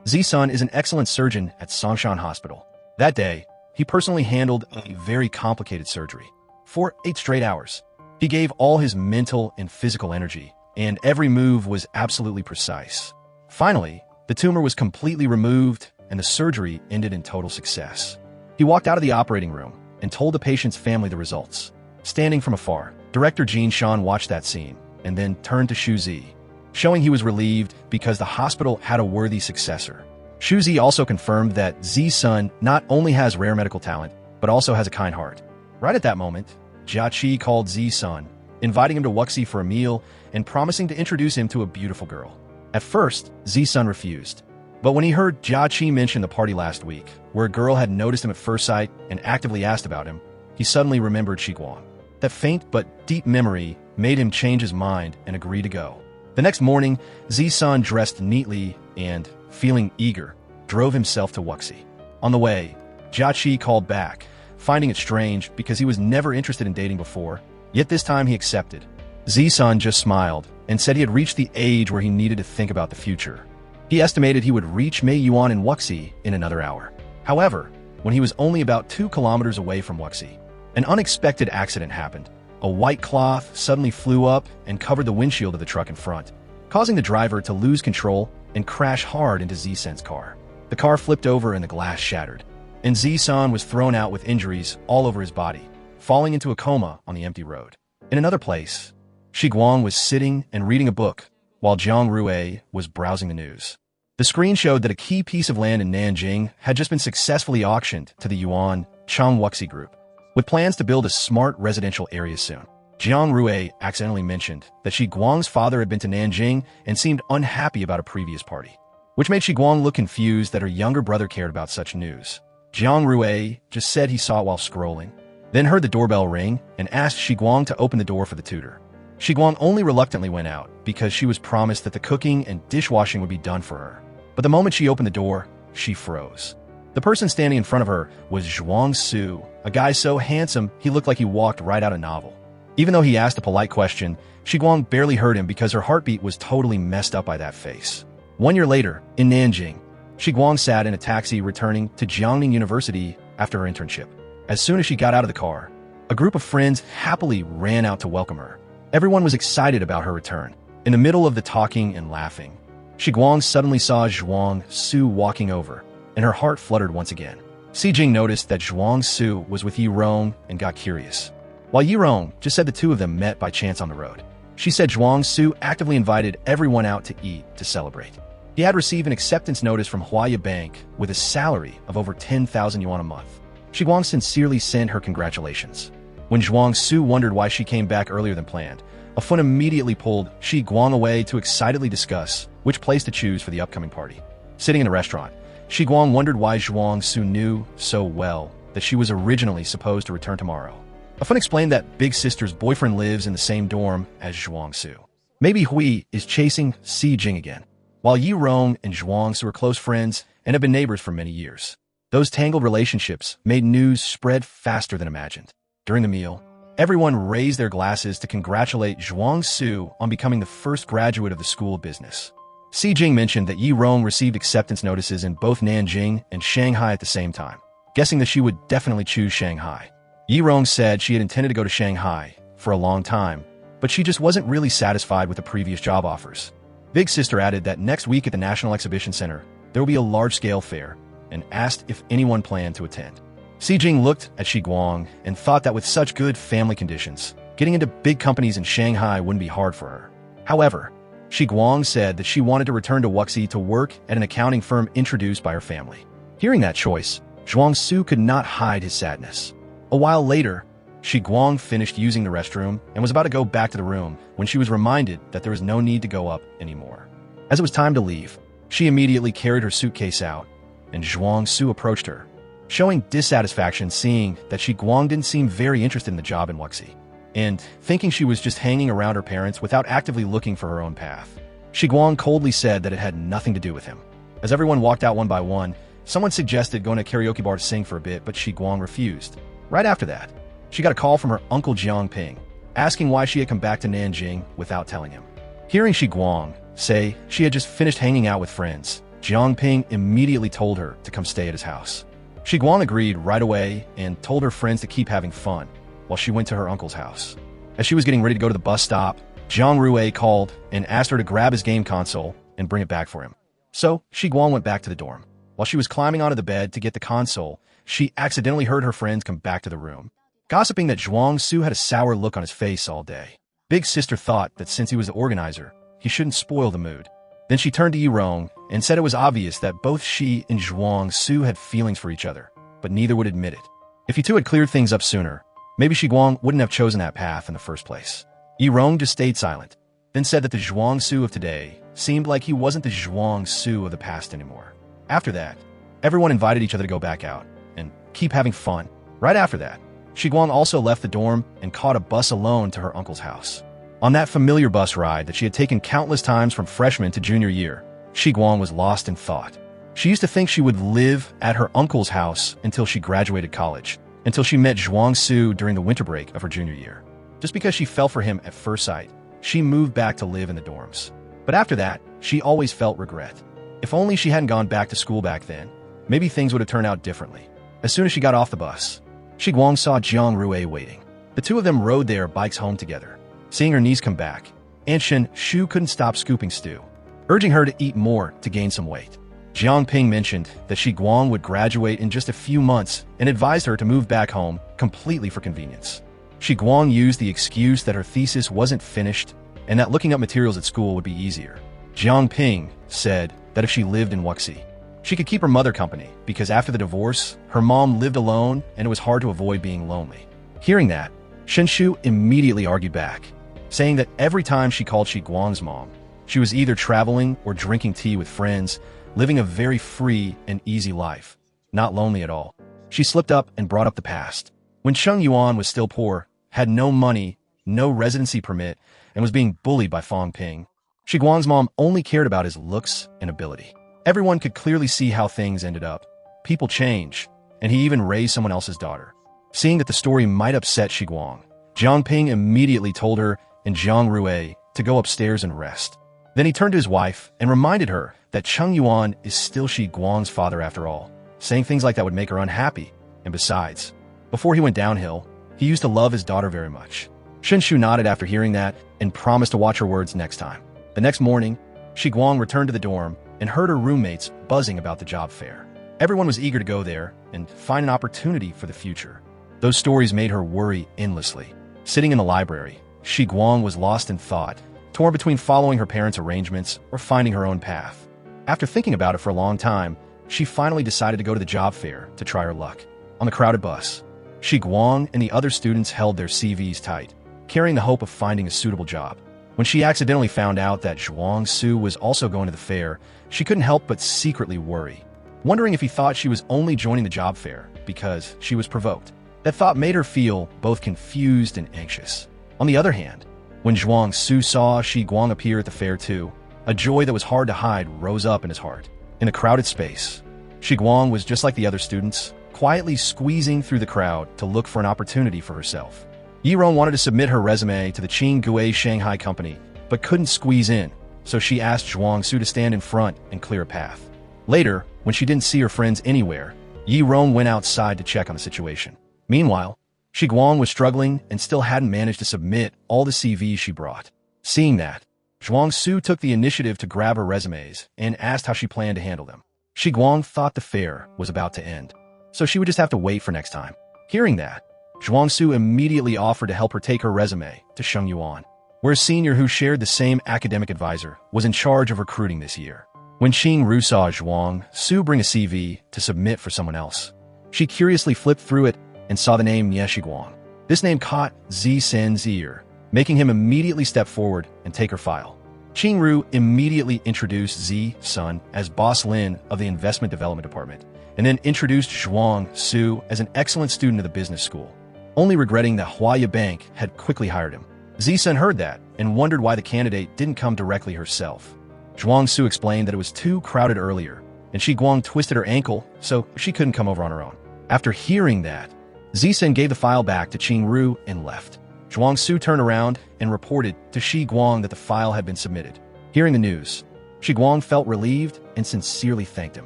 Zisun is an excellent surgeon at Songshan Hospital. That day, he personally handled a very complicated surgery. For 8 straight hours, he gave all his mental and physical energy, and every move was absolutely precise. Finally, the tumor was completely removed, and the surgery ended in total success. He walked out of the operating room and told the patient's family the results. Standing from afar, director Jin Shan watched that scene and then turned to Shu Zi, showing he was relieved because the hospital had a worthy successor. Shu Zi also confirmed that Zisun not only has rare medical talent, but also has a kind heart. Right at that moment, Jia Qi called Zisun, inviting him to Wuxi for a meal and promising to introduce him to a beautiful girl. At first, Zisun refused. But when he heard Jia Qi mention the party last week, where a girl had noticed him at first sight and actively asked about him, he suddenly remembered Shiguang. That faint but deep memory made him change his mind and agree to go. The next morning, Zisun dressed neatly and, feeling eager, drove himself to Wuxi. On the way, Jia Qi called back, finding it strange because he was never interested in dating before, yet this time he accepted. Zisun just smiled and said he had reached the age where he needed to think about the future. He estimated he would reach Meiyuan in Wuxi in another hour. However, when he was only about 2 kilometers away from Wuxi, an unexpected accident happened. A white cloth suddenly flew up and covered the windshield of the truck in front, causing the driver to lose control and crash hard into Zisun's car. The car flipped over and the glass shattered, and Zisun was thrown out with injuries all over his body, falling into a coma on the empty road. In another place, Shiguang was sitting and reading a book, while Jiang Rui was browsing the news. The screen showed that a key piece of land in Nanjing had just been successfully auctioned to the Yuan Chang Wuxi Group, with plans to build a smart residential area soon. Jiang Rui accidentally mentioned that Shiguang's father had been to Nanjing and seemed unhappy about a previous party, which made Shiguang look confused that her younger brother cared about such news. Jiang Rui just said he saw it while scrolling, then heard the doorbell ring and asked Shiguang to open the door for the tutor. Shiguang only reluctantly went out because she was promised that the cooking and dishwashing would be done for her. But the moment she opened the door, she froze. The person standing in front of her was Zhuang Su, a guy so handsome he looked like he walked right out of a novel. Even though he asked a polite question, Shiguang barely heard him because her heartbeat was totally messed up by that face. 1 year later, in Nanjing, Shiguang sat in a taxi returning to Jiangning University after her internship. As soon as she got out of the car, a group of friends happily ran out to welcome her. Everyone was excited about her return. In the middle of the talking and laughing, Shiguang suddenly saw Zhuang Su walking over, and her heart fluttered once again. Si Jing noticed that Zhuang Su was with Yi Rong and got curious. While Yi Rong just said the two of them met by chance on the road, she said Zhuang Su actively invited everyone out to eat to celebrate. He had received an acceptance notice from Huaya Bank with a salary of over 10,000 yuan a month. Shiguang sincerely sent her congratulations. When Zhuang Su wondered why she came back earlier than planned, a friend immediately pulled Shiguang away to excitedly discuss which place to choose for the upcoming party. Sitting in the restaurant, Shiguang wondered why Zhuang Su knew so well that she was originally supposed to return tomorrow. A friend explained that Big Sister's boyfriend lives in the same dorm as Zhuang Su. Maybe Hui is chasing Si Jing again, while Yi Rong and Zhuang Su are close friends and have been neighbors for many years. Those tangled relationships made news spread faster than imagined. During the meal, everyone raised their glasses to congratulate Zhuang Su on becoming the first graduate of the School of Business. Si Jing mentioned that Yi Rong received acceptance notices in both Nanjing and Shanghai at the same time, guessing that she would definitely choose Shanghai. Yi Rong said she had intended to go to Shanghai for a long time, but she just wasn't really satisfied with the previous job offers. Big Sister added that next week at the National Exhibition Center, there will be a large-scale fair, and asked if anyone planned to attend. Si Jing looked at Shiguang and thought that with such good family conditions, getting into big companies in Shanghai wouldn't be hard for her. However, Shiguang said that she wanted to return to Wuxi to work at an accounting firm introduced by her family. Hearing that choice, Zhuang Su could not hide his sadness. A while later, Shiguang finished using the restroom and was about to go back to the room when she was reminded that there was no need to go up anymore. As it was time to leave, she immediately carried her suitcase out, and Zhuang Su approached her, showing dissatisfaction seeing that Shiguang didn't seem very interested in the job in Wuxi, and thinking she was just hanging around her parents without actively looking for her own path. Shiguang coldly said that it had nothing to do with him. As everyone walked out one by one, someone suggested going to a karaoke bar to sing for a bit, but Shiguang refused. Right after that, she got a call from her uncle Jiang Ping, asking why she had come back to Nanjing without telling him. Hearing Shiguang say she had just finished hanging out with friends, Jiang Ping immediately told her to come stay at his house. Shi Guang agreed right away and told her friends to keep having fun while she went to her uncle's house. As she was getting ready to go to the bus stop, Jiang Rui called and asked her to grab his game console and bring it back for him. So Shi Guang went back to the dorm. While she was climbing onto the bed to get the console, she accidentally heard her friends come back to the room, gossiping that Zhuang Su had a sour look on his face all day. Big Sister thought that since he was the organizer, he shouldn't spoil the mood. Then she turned to Yirong and said it was obvious that both she and Zhuang Su had feelings for each other, but neither would admit it. If you two had cleared things up sooner, maybe Shi Guang wouldn't have chosen that path in the first place. Yirong just stayed silent, then said that the Zhuang Su of today seemed like he wasn't the Zhuang Su of the past anymore. After that, everyone invited each other to go back out and keep having fun. Right after that, Shi Guang also left the dorm and caught a bus alone to her uncle's house. On that familiar bus ride that she had taken countless times from freshman to junior year, Shi Guang was lost in thought. She used to think she would live at her uncle's house until she graduated college, until she met Zhuang Su during the winter break of her junior year. Just because she fell for him at first sight, she moved back to live in the dorms. But after that, she always felt regret. If only she hadn't gone back to school back then, maybe things would have turned out differently. As soon as she got off the bus, Shi Guang saw Jiang Rui waiting. The two of them rode their bikes home together. Seeing her niece come back, Aunt Shen Shu couldn't stop scooping stew, urging her to eat more to gain some weight. Jiang Ping mentioned that Shi Guang would graduate in just a few months and advised her to move back home completely for convenience. Shi Guang used the excuse that her thesis wasn't finished and that looking up materials at school would be easier. Jiang Ping said that if she lived in Wuxi, she could keep her mother company because after the divorce, her mom lived alone and it was hard to avoid being lonely. Hearing that, Shen Shu immediately argued back, saying that every time she called Shi Guang's mom, she was either traveling or drinking tea with friends, living a very free and easy life, not lonely at all. She slipped up and brought up the past. When Cheng Yuan was still poor, had no money, no residency permit, and was being bullied by Fong Ping, Shi Guang's mom only cared about his looks and ability. Everyone could clearly see how things ended up. People change, and he even raised someone else's daughter. Seeing that the story might upset Shi Guang, Jiang Ping immediately told her and Jiang Rui to go upstairs and rest. Then he turned to his wife and reminded her that Cheng Yuan is still Shi Guang's father after all, saying things like that would make her unhappy. And besides, before he went downhill, he used to love his daughter very much. Shen Shu nodded after hearing that and promised to watch her words next time. The next morning, Shi Guang returned to the dorm and heard her roommates buzzing about the job fair. Everyone was eager to go there and find an opportunity for the future. Those stories made her worry endlessly. Sitting in the library, Shi Guang was lost in thought, torn between following her parents' arrangements or finding her own path. After thinking about it for a long time, she finally decided to go to the job fair to try her luck. On the crowded bus, Shi Guang and the other students held their CVs tight, carrying the hope of finding a suitable job. When she accidentally found out that Zhuang Su was also going to the fair, she couldn't help but secretly worry, wondering if he thought she was only joining the job fair because she was provoked. That thought made her feel both confused and anxious. On the other hand, when Zhuang Su saw Shi Guang appear at the fair too, a joy that was hard to hide rose up in his heart. In a crowded space, Shi Guang was just like the other students, quietly squeezing through the crowd to look for an opportunity for herself. Yirong wanted to submit her resume to the Qing Gui Shanghai company, but couldn't squeeze in, so she asked Zhuang Su to stand in front and clear a path. Later, when she didn't see her friends anywhere, Yirong went outside to check on the situation. Meanwhile, Shi Guang was struggling and still hadn't managed to submit all the CVs she brought. Seeing that, Zhuang Su took the initiative to grab her resumes and asked how she planned to handle them. Shi Guang thought the fair was about to end, so she would just have to wait for next time. Hearing that, Zhuang Su immediately offered to help her take her resume to Sheng Yuan, where a senior who shared the same academic advisor was in charge of recruiting this year. When Qing Ru saw Zhuang Su bring a CV to submit for someone else, she curiously flipped through it and saw the name Ye Shiguang. This name caught Zi Sen's ear, making him immediately step forward and take her file. Qing Ru immediately introduced Zi Sun as Boss Lin of the Investment Development Department, and then introduced Zhuang Su as an excellent student of the business school, only regretting that Huaya Bank had quickly hired him. Zi Sun heard that and wondered why the candidate didn't come directly herself. Zhuang Su explained that it was too crowded earlier, and Shi Guang twisted her ankle, so she couldn't come over on her own. After hearing that, Zisun gave the file back to Qing Ru and left. Zhuang Su turned around and reported to Shi Guang that the file had been submitted. Hearing the news, Shi Guang felt relieved and sincerely thanked him.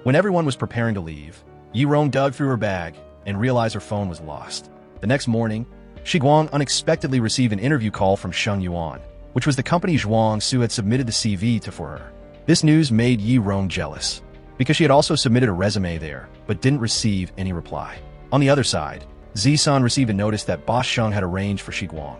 When everyone was preparing to leave, Yi Rong dug through her bag and realized her phone was lost. The next morning, Shi Guang unexpectedly received an interview call from Sheng Yuan, which was the company Zhuang Su had submitted the CV to for her. This news made Yi Rong jealous, because she had also submitted a resume there, but didn't receive any reply. On the other side, Zisan received a notice that Boss Sheng had arranged for Shi Guang,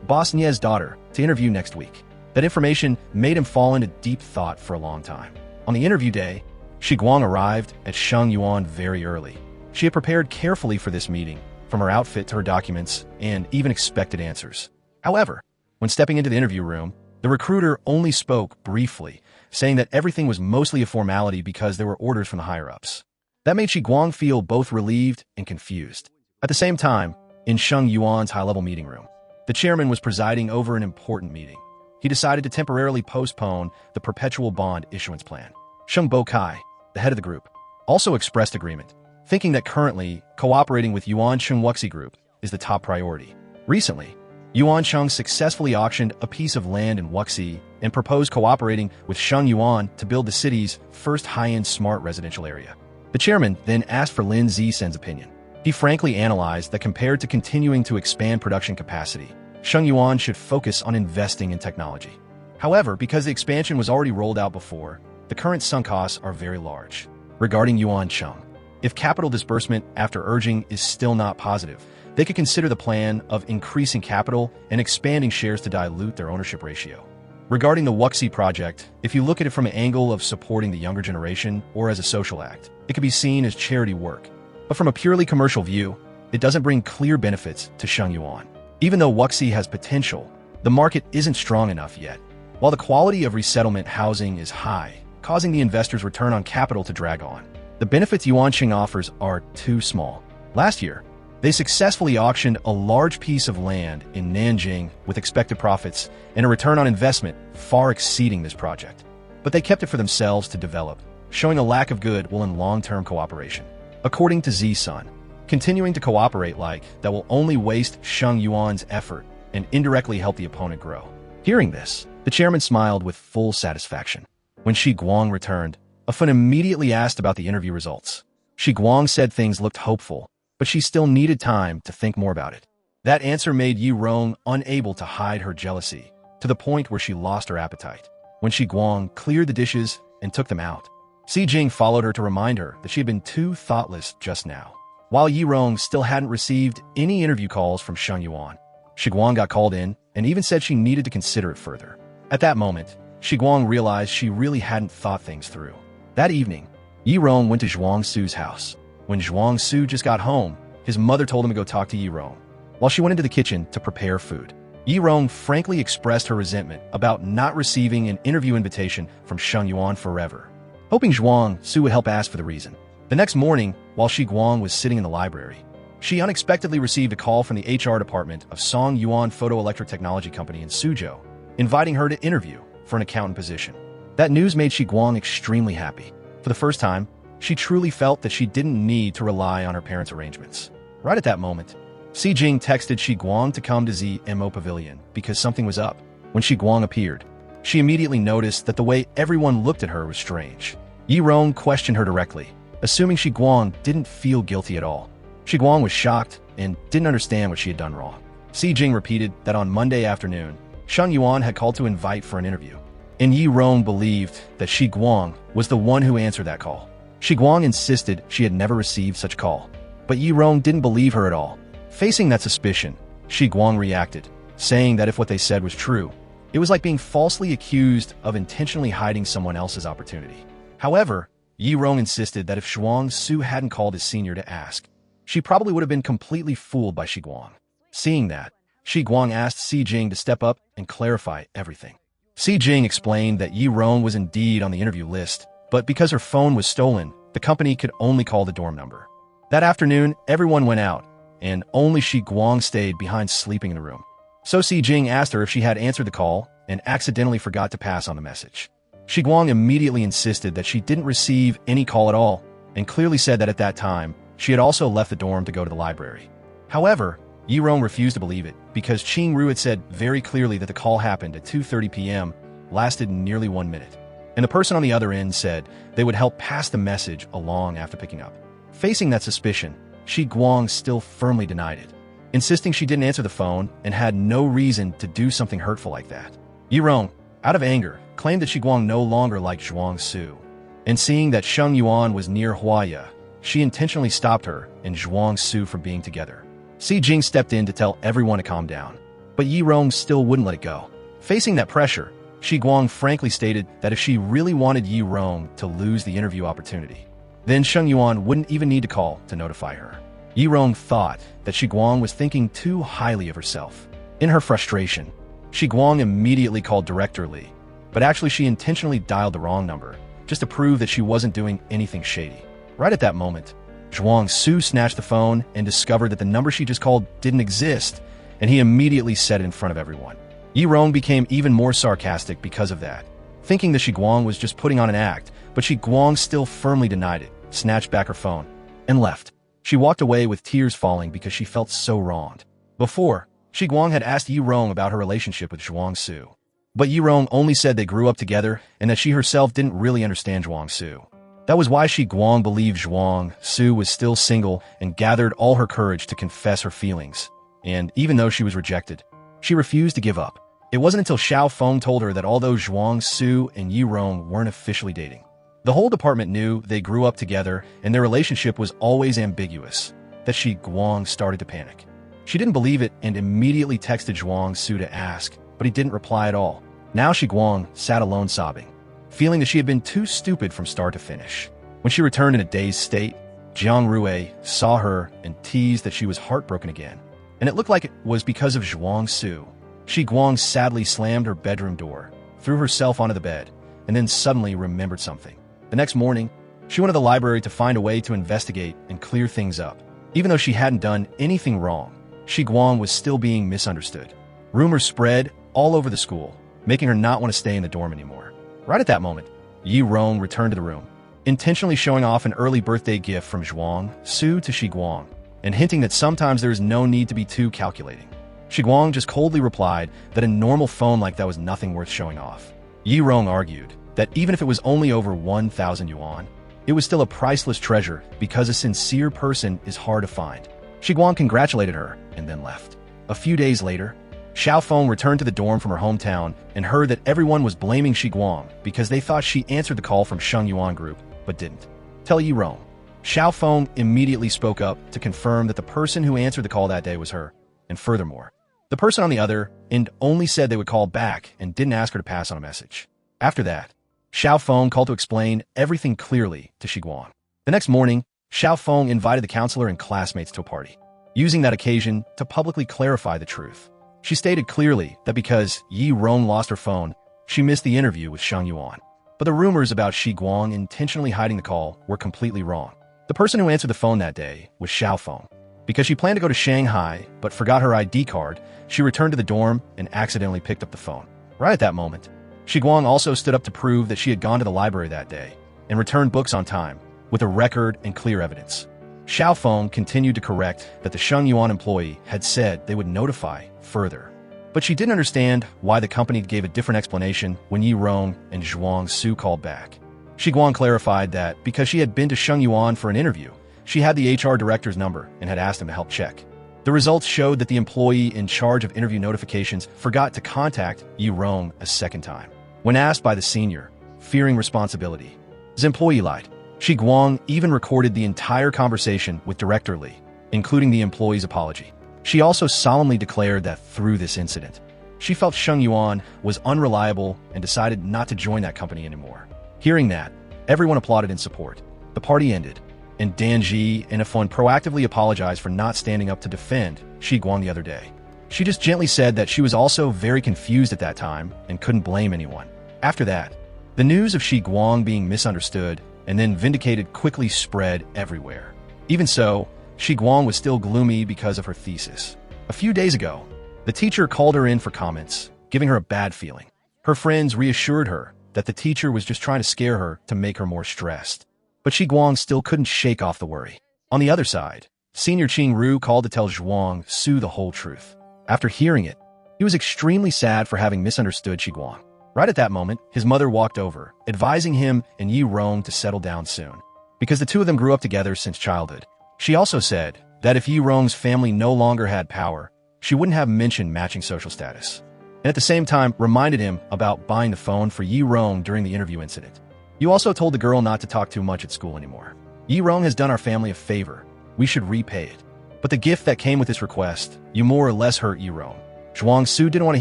Boss Nie's daughter, to interview next week. That information made him fall into deep thought for a long time. On the interview day, Shi Guang arrived at Sheng Yuan very early. She had prepared carefully for this meeting, from her outfit to her documents, and even expected answers. However, when stepping into the interview room, the recruiter only spoke briefly, saying that everything was mostly a formality because there were orders from the higher-ups. That made Shi Guang feel both relieved and confused. At the same time, in Sheng Yuan's high-level meeting room, the chairman was presiding over an important meeting. He decided to temporarily postpone the perpetual bond issuance plan. Sheng Bokai, the head of the group, also expressed agreement, thinking that currently cooperating with Yuan Sheng Wuxi Group is the top priority. Recently, Yuan Sheng successfully auctioned a piece of land in Wuxi and proposed cooperating with Sheng Yuan to build the city's first high-end smart residential area. The chairman then asked for Lin Zisen's opinion. He frankly analyzed that compared to continuing to expand production capacity, Sheng Yuan should focus on investing in technology. However, because the expansion was already rolled out before, the current sunk costs are very large. Regarding Yuan Sheng, if capital disbursement after urging is still not positive, they could consider the plan of increasing capital and expanding shares to dilute their ownership ratio. Regarding the Wuxi project, if you look at it from an angle of supporting the younger generation or as a social act, it could be seen as charity work. But from a purely commercial view, it doesn't bring clear benefits to Sheng Yuan. Even though Wuxi has potential, the market isn't strong enough yet. While the quality of resettlement housing is high, causing the investors' return on capital to drag on, the benefits Yuanqing offers are too small. Last year, they successfully auctioned a large piece of land in Nanjing with expected profits and a return on investment far exceeding this project. But they kept it for themselves to develop, showing a lack of goodwill in long-term cooperation. According to Zisun, continuing to cooperate like that will only waste Sheng Yuan's effort and indirectly help the opponent grow. Hearing this, the chairman smiled with full satisfaction. When Shi Guang returned, Afun immediately asked about the interview results. Shi Guang said things looked hopeful, but she still needed time to think more about it. That answer made Yi Rong unable to hide her jealousy, to the point where she lost her appetite. When Shi Guang cleared the dishes and took them out, Si Jing followed her to remind her that she had been too thoughtless just now. While Yi Rong still hadn't received any interview calls from Sheng Yuan, Shi Guang got called in and even said she needed to consider it further. At that moment, Shi Guang realized she really hadn't thought things through. That evening, Yi Rong went to Zhuang Su's house. When Zhuang Su just got home, his mother told him to go talk to Yi Rong. While she went into the kitchen to prepare food, Yi Rong frankly expressed her resentment about not receiving an interview invitation from Sheng Yuan forever, hoping Zhuang Su would help ask for the reason. The next morning, while Shi Guang was sitting in the library, she unexpectedly received a call from the HR department of Song Yuan Photoelectric Technology Company in Suzhou, inviting her to interview for an accountant position. That news made Shi Guang extremely happy. For the first time, she truly felt that she didn't need to rely on her parents' arrangements. Right at that moment, Si Jing texted Shi Guang to come to ZMO Pavilion because something was up. When Shi Guang appeared, she immediately noticed that the way everyone looked at her was strange. Yi Rong questioned her directly, assuming Shi Guang didn't feel guilty at all. Shi Guang was shocked and didn't understand what she had done wrong. Si Jing repeated that on Monday afternoon, Sheng Yuan had called to invite for an interview, and Yi Rong believed that Shi Guang was the one who answered that call. Shi Guang insisted she had never received such a call, but Yi Rong didn't believe her at all. Facing that suspicion, Shi Guang reacted, saying that if what they said was true, it was like being falsely accused of intentionally hiding someone else's opportunity. However, Yi Rong insisted that if Zhuang Su hadn't called his senior to ask, she probably would have been completely fooled by Shi Guang. Seeing that, Shi Guang asked Si Jing to step up and clarify everything. Si Jing explained that Yi Rong was indeed on the interview list, but because her phone was stolen, the company could only call the dorm number. That afternoon, everyone went out, and only Shi Guang stayed behind sleeping in the room. So Si Jing asked her if she had answered the call and accidentally forgot to pass on the message. Shi Guang immediately insisted that she didn't receive any call at all, and clearly said that at that time, she had also left the dorm to go to the library. However, Yi Rong refused to believe it, because Qing Ru had said very clearly that the call happened at 2:30 p.m., lasted nearly 1 minute. and the person on the other end said they would help pass the message along after picking up. Facing that suspicion, Shi Guang still firmly denied it, insisting she didn't answer the phone and had no reason to do something hurtful like that. Yi Rong, out of anger, claimed that Shi Guang no longer liked Zhuang Su, and seeing that Sheng Yuan was near Huaya, she intentionally stopped her and Zhuang Su from being together. Si Jing stepped in to tell everyone to calm down, but Yi Rong still wouldn't let it go. Facing that pressure, Shi Guang frankly stated that if she really wanted Yi Rong to lose the interview opportunity, then Sheng Yuan wouldn't even need to call to notify her. Yi Rong thought that Shi Guang was thinking too highly of herself. In her frustration, Shi Guang immediately called Director Li, but actually she intentionally dialed the wrong number, just to prove that she wasn't doing anything shady. Right at that moment, Zhuang Su snatched the phone and discovered that the number she just called didn't exist, and he immediately said it in front of everyone. Yi Rong became even more sarcastic because of that, thinking that Shi Guang was just putting on an act, but Shi Guang still firmly denied it, snatched back her phone, and left. She walked away with tears falling because she felt so wronged. Before, Shi Guang had asked Yi Rong about her relationship with Zhuang Su, but Yi Rong only said they grew up together and that she herself didn't really understand Zhuang Su. That was why Shi Guang believed Zhuang Su was still single and gathered all her courage to confess her feelings. And even though she was rejected, she refused to give up. It wasn't until Xiao Feng told her that although Zhuang Su and Yi Rong weren't officially dating, the whole department knew they grew up together and their relationship was always ambiguous, that Shi Guang started to panic. She didn't believe it and immediately texted Zhuang Su to ask, but he didn't reply at all. Now Shi Guang sat alone sobbing, feeling that she had been too stupid from start to finish. When she returned in a dazed state, Jiang Rui saw her and teased that she was heartbroken again, and it looked like it was because of Zhuang Su. Shi Guang sadly slammed her bedroom door, threw herself onto the bed, and then suddenly remembered something. The next morning, she went to the library to find a way to investigate and clear things up. Even though she hadn't done anything wrong, Shi Guang was still being misunderstood. Rumors spread all over the school, making her not want to stay in the dorm anymore. Right at that moment, Yi Rong returned to the room, intentionally showing off an early birthday gift from Zhuang Su to Shi Guang, and hinting that sometimes there is no need to be too calculating. Shi Guang just coldly replied that a normal phone like that was nothing worth showing off. Yi Rong argued that even if it was only over 1,000 yuan, it was still a priceless treasure because a sincere person is hard to find. Shi Guang congratulated her and then left. A few days later, Xiao Feng returned to the dorm from her hometown and heard that everyone was blaming Shi Guang because they thought she answered the call from Sheng Yuan Group, but didn't. Tell Yi Rong. Xiao Feng immediately spoke up to confirm that the person who answered the call that day was her, and furthermore, the person on the other end only said they would call back and didn't ask her to pass on a message. After that, Xiao Feng called to explain everything clearly to Shi Guang. The next morning, Xiao Feng invited the counselor and classmates to a party, using that occasion to publicly clarify the truth. She stated clearly that because Yi Rong lost her phone, she missed the interview with Sheng Yuan. But the rumors about Shi Guang intentionally hiding the call were completely wrong. The person who answered the phone that day was Xiao Feng. Because she planned to go to Shanghai but forgot her ID card, she returned to the dorm and accidentally picked up the phone. Right at that moment, Shi Guang also stood up to prove that she had gone to the library that day and returned books on time, with a record and clear evidence. Xiao Feng continued to correct that the Sheng Yuan employee had said they would notify further. But she didn't understand why the company gave a different explanation when Yi Rong and Zhuang Su called back. Shi Guang clarified that because she had been to Sheng Yuan for an interview, she had the HR director's number and had asked him to help check. The results showed that the employee in charge of interview notifications forgot to contact Yi Rong a second time. When asked by the senior, fearing responsibility, his employee lied. Shi Guang even recorded the entire conversation with Director Li, including the employee's apology. She also solemnly declared that through this incident, she felt Sheng Yuan was unreliable and decided not to join that company anymore. Hearing that, everyone applauded in support. The party ended, and Dan Ji and Ifan proactively apologized for not standing up to defend Shi Guang the other day. She just gently said that she was also very confused at that time and couldn't blame anyone. After that, the news of Shi Guang being misunderstood and then vindicated quickly spread everywhere. Even so, Shi Guang was still gloomy because of her thesis. A few days ago, the teacher called her in for comments, giving her a bad feeling. Her friends reassured her that the teacher was just trying to scare her to make her more stressed. But Shi Guang still couldn't shake off the worry. On the other side, Senior Qing Ru called to tell Zhuang Su the whole truth. After hearing it, he was extremely sad for having misunderstood Shi Guang. Right at that moment, his mother walked over, advising him and Yi Rong to settle down soon, because the two of them grew up together since childhood. She also said that if Yi Rong's family no longer had power, she wouldn't have mentioned matching social status, and at the same time reminded him about buying the phone for Yi Rong during the interview incident. You also told the girl not to talk too much at school anymore. Yi Rong has done our family a favor. We should repay it. But the gift that came with this request, you more or less hurt Yi Rong. Zhuang Su didn't want to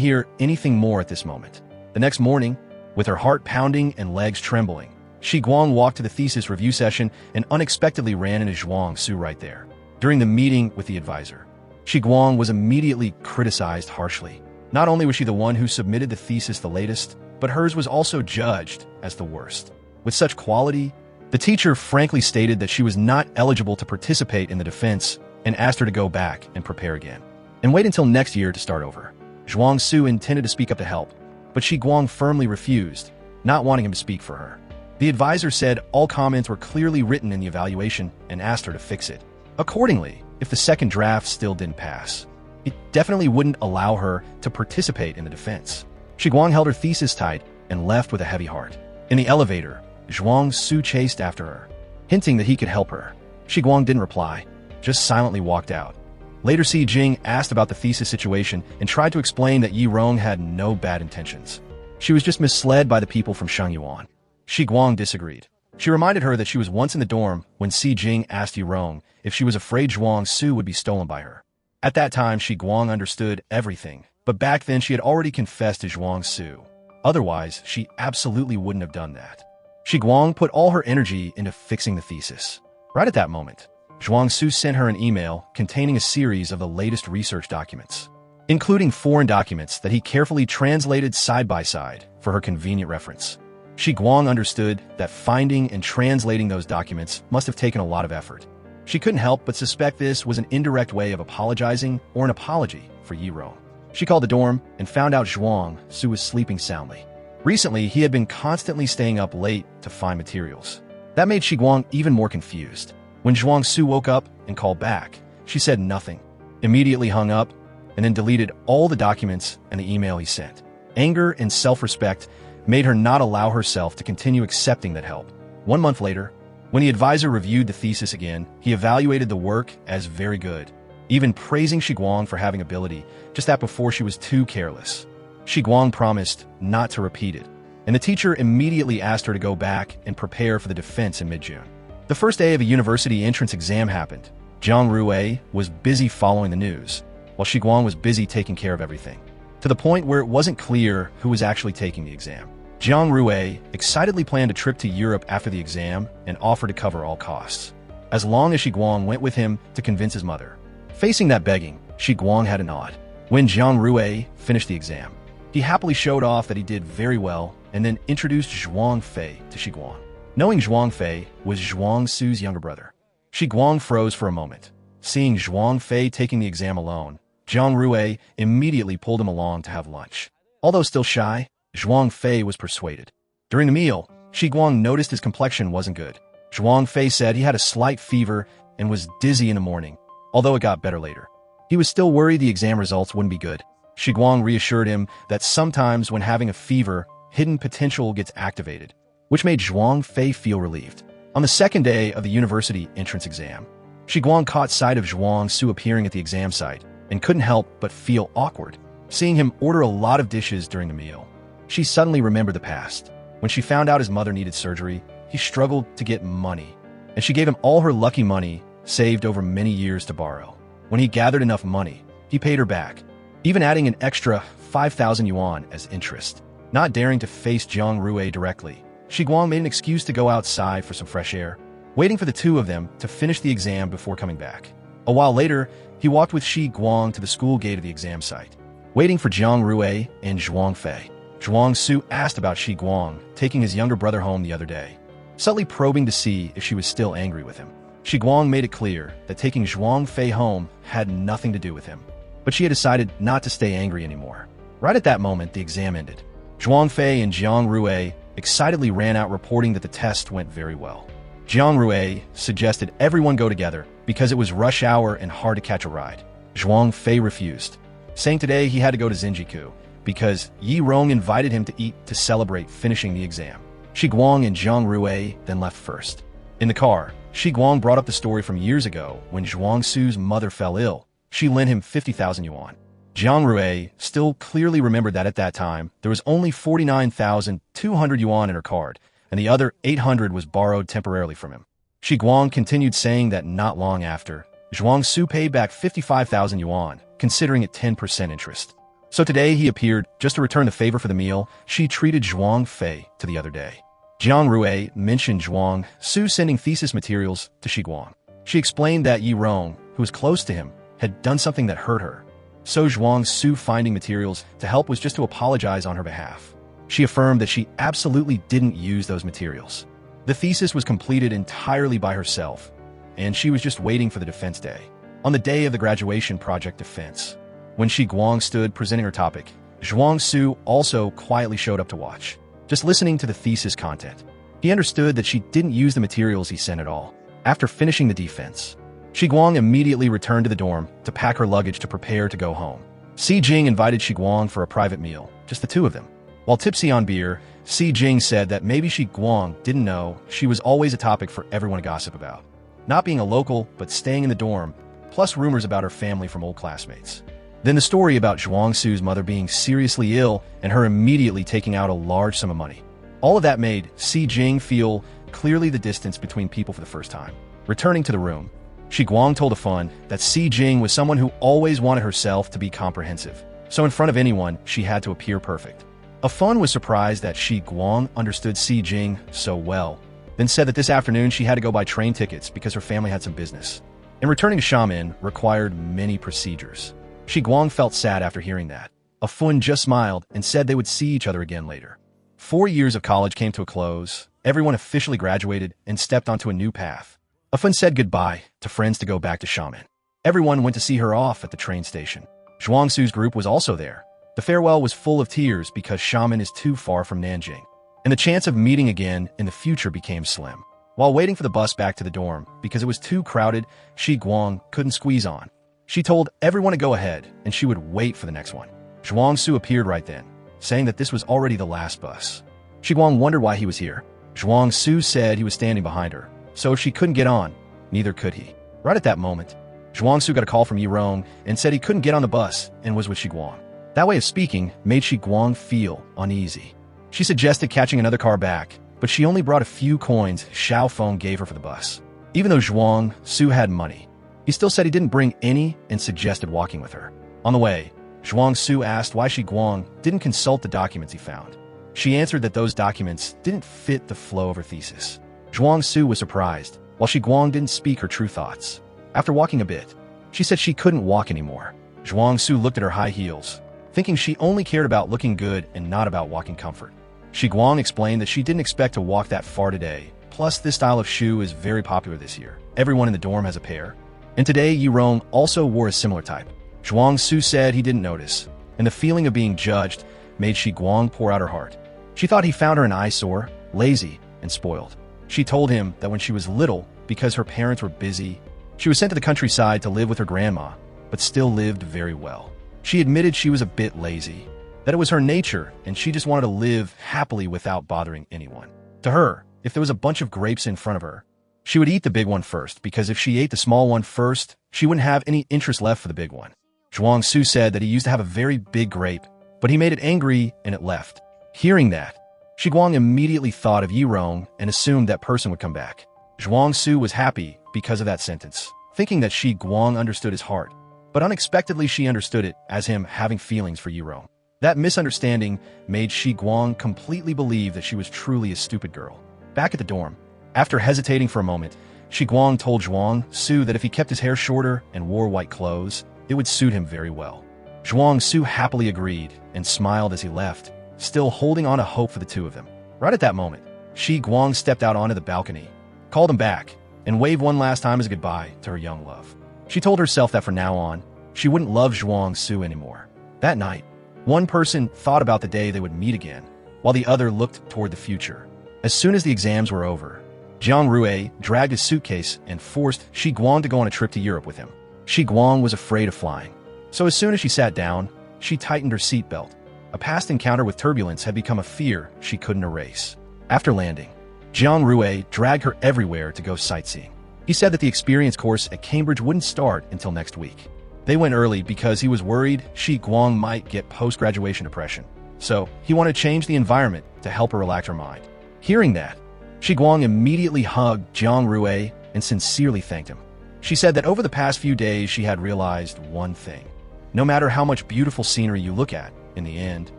hear anything more at this moment. The next morning, with her heart pounding and legs trembling, Shi Guang walked to the thesis review session and unexpectedly ran into Zhuang Su right there. During the meeting with the advisor, Shi Guang was immediately criticized harshly. Not only was she the one who submitted the thesis the latest, but hers was also judged as the worst. With such quality, the teacher frankly stated that she was not eligible to participate in the defense and asked her to go back and prepare again, and wait until next year to start over. Zhuang Su intended to speak up to help, but Shi Guang firmly refused, not wanting him to speak for her. The advisor said all comments were clearly written in the evaluation and asked her to fix it. Accordingly, if the second draft still didn't pass, it definitely wouldn't allow her to participate in the defense. Shi Guang held her thesis tight and left with a heavy heart. In the elevator, Zhuang Su chased after her, hinting that he could help her. Shi Guang didn't reply, just silently walked out. Later, Si Jing asked about the thesis situation and tried to explain that Yi Rong had no bad intentions. She was just misled by the people from Shengyuan. Shi Guang disagreed. She reminded her that she was once in the dorm when Si Jing asked Yi Rong if she was afraid Zhuang Su would be stolen by her. At that time, Shi Guang understood everything, but back then she had already confessed to Zhuang Su. Otherwise, she absolutely wouldn't have done that. Shi Guang put all her energy into fixing the thesis. Right at that moment, Zhuang Su sent her an email containing a series of the latest research documents, including foreign documents that he carefully translated side by side for her convenient reference. Shi Guang understood that finding and translating those documents must have taken a lot of effort. She couldn't help but suspect this was an indirect way of apologizing or an apology for Yi Rong. She called the dorm and found out Zhuang Su was sleeping soundly. Recently, he had been constantly staying up late to find materials. That made Shi Guang even more confused. When Zhuang Su woke up and called back, she said nothing, immediately hung up, and then deleted all the documents and the email he sent. Anger and self-respect made her not allow herself to continue accepting that help. 1 month later, when the advisor reviewed the thesis again, he evaluated the work as very good, even praising Shi Guang for having ability, just that before she was too careless. Shi Guang promised not to repeat it, and the teacher immediately asked her to go back and prepare for the defense in mid-June. The first day of a university entrance exam happened. Zhang Ruwei was busy following the news, while Shi Guang was busy taking care of everything, to the point where it wasn't clear who was actually taking the exam. Zhang Ruwei excitedly planned a trip to Europe after the exam and offered to cover all costs, as long as Shi Guang went with him to convince his mother. Facing that begging, Shi Guang had a nod. When Zhang Ruwei finished the exam, he happily showed off that he did very well and then introduced Zhuang Fei to Shi Guang. Knowing Zhuang Fei was Zhuang Su's younger brother, Shi Guang froze for a moment. Seeing Zhuang Fei taking the exam alone, Zhang Ruwei immediately pulled him along to have lunch. Although still shy, Zhuang Fei was persuaded. During the meal, Shi Guang noticed his complexion wasn't good. Zhuang Fei said he had a slight fever and was dizzy in the morning, although it got better later. He was still worried the exam results wouldn't be good. Shi Guang reassured him that sometimes when having a fever, hidden potential gets activated, which made Zhuang Fei feel relieved. On the second day of the university entrance exam, Shi Guang caught sight of Zhuang Su appearing at the exam site and couldn't help but feel awkward, seeing him order a lot of dishes during the meal. She suddenly remembered the past. When she found out his mother needed surgery, he struggled to get money, and she gave him all her lucky money saved over many years to borrow. When he gathered enough money, he paid her back, even adding an extra 5,000 yuan as interest. Not daring to face Zhang Ruwei directly, Shi Guang made an excuse to go outside for some fresh air, waiting for the two of them to finish the exam before coming back. A while later, he walked with Shi Guang to the school gate of the exam site, waiting for Zhang Ruwei and Zhuang Fei. Zhuang Su asked about Shi Guang taking his younger brother home the other day, subtly probing to see if she was still angry with him. Shi Guang made it clear that taking Zhuang Fei home had nothing to do with him, but she had decided not to stay angry anymore. Right at that moment, the exam ended. Zhuang Fei and Zhang Ruwei excitedly ran out reporting that the test went very well. Zhang Ruwei suggested everyone go together because it was rush hour and hard to catch a ride. Zhuang Fei refused, saying today he had to go to Zenjiku because Yi Rong invited him to eat to celebrate finishing the exam. Shi Guang and Zhang Rui then left first. In the car, Shi Guang brought up the story from years ago when Zhuang Su's mother fell ill. She lent him 50,000 yuan. Zhang Rui still clearly remembered that at that time, there was only 49,200 yuan in her card, and the other 800 was borrowed temporarily from him. Shi Guang continued saying that not long after, Zhuang Su paid back 55,000 yuan, considering it 10% interest. So today he appeared just to return the favor for the meal she treated Zhuang Fei to the other day. Zhang Rui mentioned Zhuang Su sending thesis materials to Shi Guang. She explained that Yi Rong, who was close to him, had done something that hurt her. So Zhuang Su finding materials to help was just to apologize on her behalf. She affirmed that she absolutely didn't use those materials. The thesis was completed entirely by herself, and she was just waiting for the defense day. On the day of the graduation project defense, when Shi Guang stood presenting her topic, Zhuang Su also quietly showed up to watch, just listening to the thesis content. He understood that she didn't use the materials he sent at all. After finishing the defense, Shi Guang immediately returned to the dorm to pack her luggage to prepare to go home. Si Jing invited Shi Guang for a private meal, just the two of them. While tipsy on beer, Si Jing said that maybe Shi Guang didn't know she was always a topic for everyone to gossip about. Not being a local, but staying in the dorm, plus rumors about her family from old classmates. Then the story about Zhuang Su's mother being seriously ill and her immediately taking out a large sum of money. All of that made Si Jing feel clearly the distance between people for the first time. Returning to the room, Shi Guang told Afun that Si Jing was someone who always wanted herself to be comprehensive, so in front of anyone, she had to appear perfect. Afun was surprised that Shi Guang understood Si Jing so well, then said that this afternoon she had to go buy train tickets because her family had some business. And returning to Xiamen required many procedures. Shi Guang felt sad after hearing that. Afun just smiled and said they would see each other again later. 4 years of college came to a close, everyone officially graduated and stepped onto a new path. Afun said goodbye to friends to go back to Xiamen. Everyone went to see her off at the train station. Zhuang Su's group was also there. The farewell was full of tears because Xiamen is too far from Nanjing, and the chance of meeting again in the future became slim. While waiting for the bus back to the dorm, because it was too crowded, Shi Guang couldn't squeeze on. She told everyone to go ahead, and she would wait for the next one. Zhuang Su appeared right then, saying that this was already the last bus. Shi Guang wondered why he was here. Zhuang Su said he was standing behind her, so if she couldn't get on, neither could he. Right at that moment, Zhuang Su got a call from Yi Rong and said he couldn't get on the bus and was with Shi Guang. That way of speaking made Shi Guang feel uneasy. She suggested catching another car back, but she only brought a few coins Xiao Feng gave her for the bus. Even though Zhuang Su had money, he still said he didn't bring any and suggested walking with her. On the way, Zhuang Su asked why Shi Guang didn't consult the documents he found. She answered that those documents didn't fit the flow of her thesis. Zhuang Su was surprised, while Shi Guang didn't speak her true thoughts. After walking a bit, she said she couldn't walk anymore. Zhuang Su looked at her high heels, thinking she only cared about looking good and not about walking comfort. Shi Guang explained that she didn't expect to walk that far today, plus this style of shoe is very popular this year. Everyone in the dorm has a pair. And today, Yi Rong also wore a similar type. Zhuang Su said he didn't notice, and the feeling of being judged made Shi Guang pour out her heart. She thought he found her an eyesore, lazy, and spoiled. She told him that when she was little, because her parents were busy, she was sent to the countryside to live with her grandma, but still lived very well. She admitted she was a bit lazy, that it was her nature and she just wanted to live happily without bothering anyone. To her, if there was a bunch of grapes in front of her, she would eat the big one first, because if she ate the small one first, she wouldn't have any interest left for the big one. Zhuang Su said that he used to have a very big grape, but he made it angry and it left. Hearing that, Shi Guang immediately thought of Yi Rong and assumed that person would come back. Zhuang Su was happy because of that sentence, thinking that Shi Guang understood his heart, but unexpectedly she understood it as him having feelings for Yi Rong. That misunderstanding made Shi Guang completely believe that she was truly a stupid girl. Back at the dorm, after hesitating for a moment, Shi Guang told Zhuang Su that if he kept his hair shorter and wore white clothes, it would suit him very well. Zhuang Su happily agreed and smiled as he left, still holding on to hope for the two of them. Right at that moment, Shi Guang stepped out onto the balcony, called him back, and waved one last time as a goodbye to her young love. She told herself that from now on, she wouldn't love Zhuang Su anymore. That night, one person thought about the day they would meet again, while the other looked toward the future. As soon as the exams were over, Zhang Rui dragged his suitcase and forced Shi Guang to go on a trip to Europe with him. Shi Guang was afraid of flying, so as soon as she sat down, she tightened her seatbelt. A past encounter with turbulence had become a fear she couldn't erase. After landing, Jiang Rui dragged her everywhere to go sightseeing. He said that the experience course at Cambridge wouldn't start until next week. They went early because he was worried Shi Guang might get post-graduation depression. So he wanted to change the environment to help her relax her mind. Hearing that, Shi Guang immediately hugged Jiang Rui and sincerely thanked him. She said that over the past few days she had realized one thing. No matter how much beautiful scenery you look at, in the end,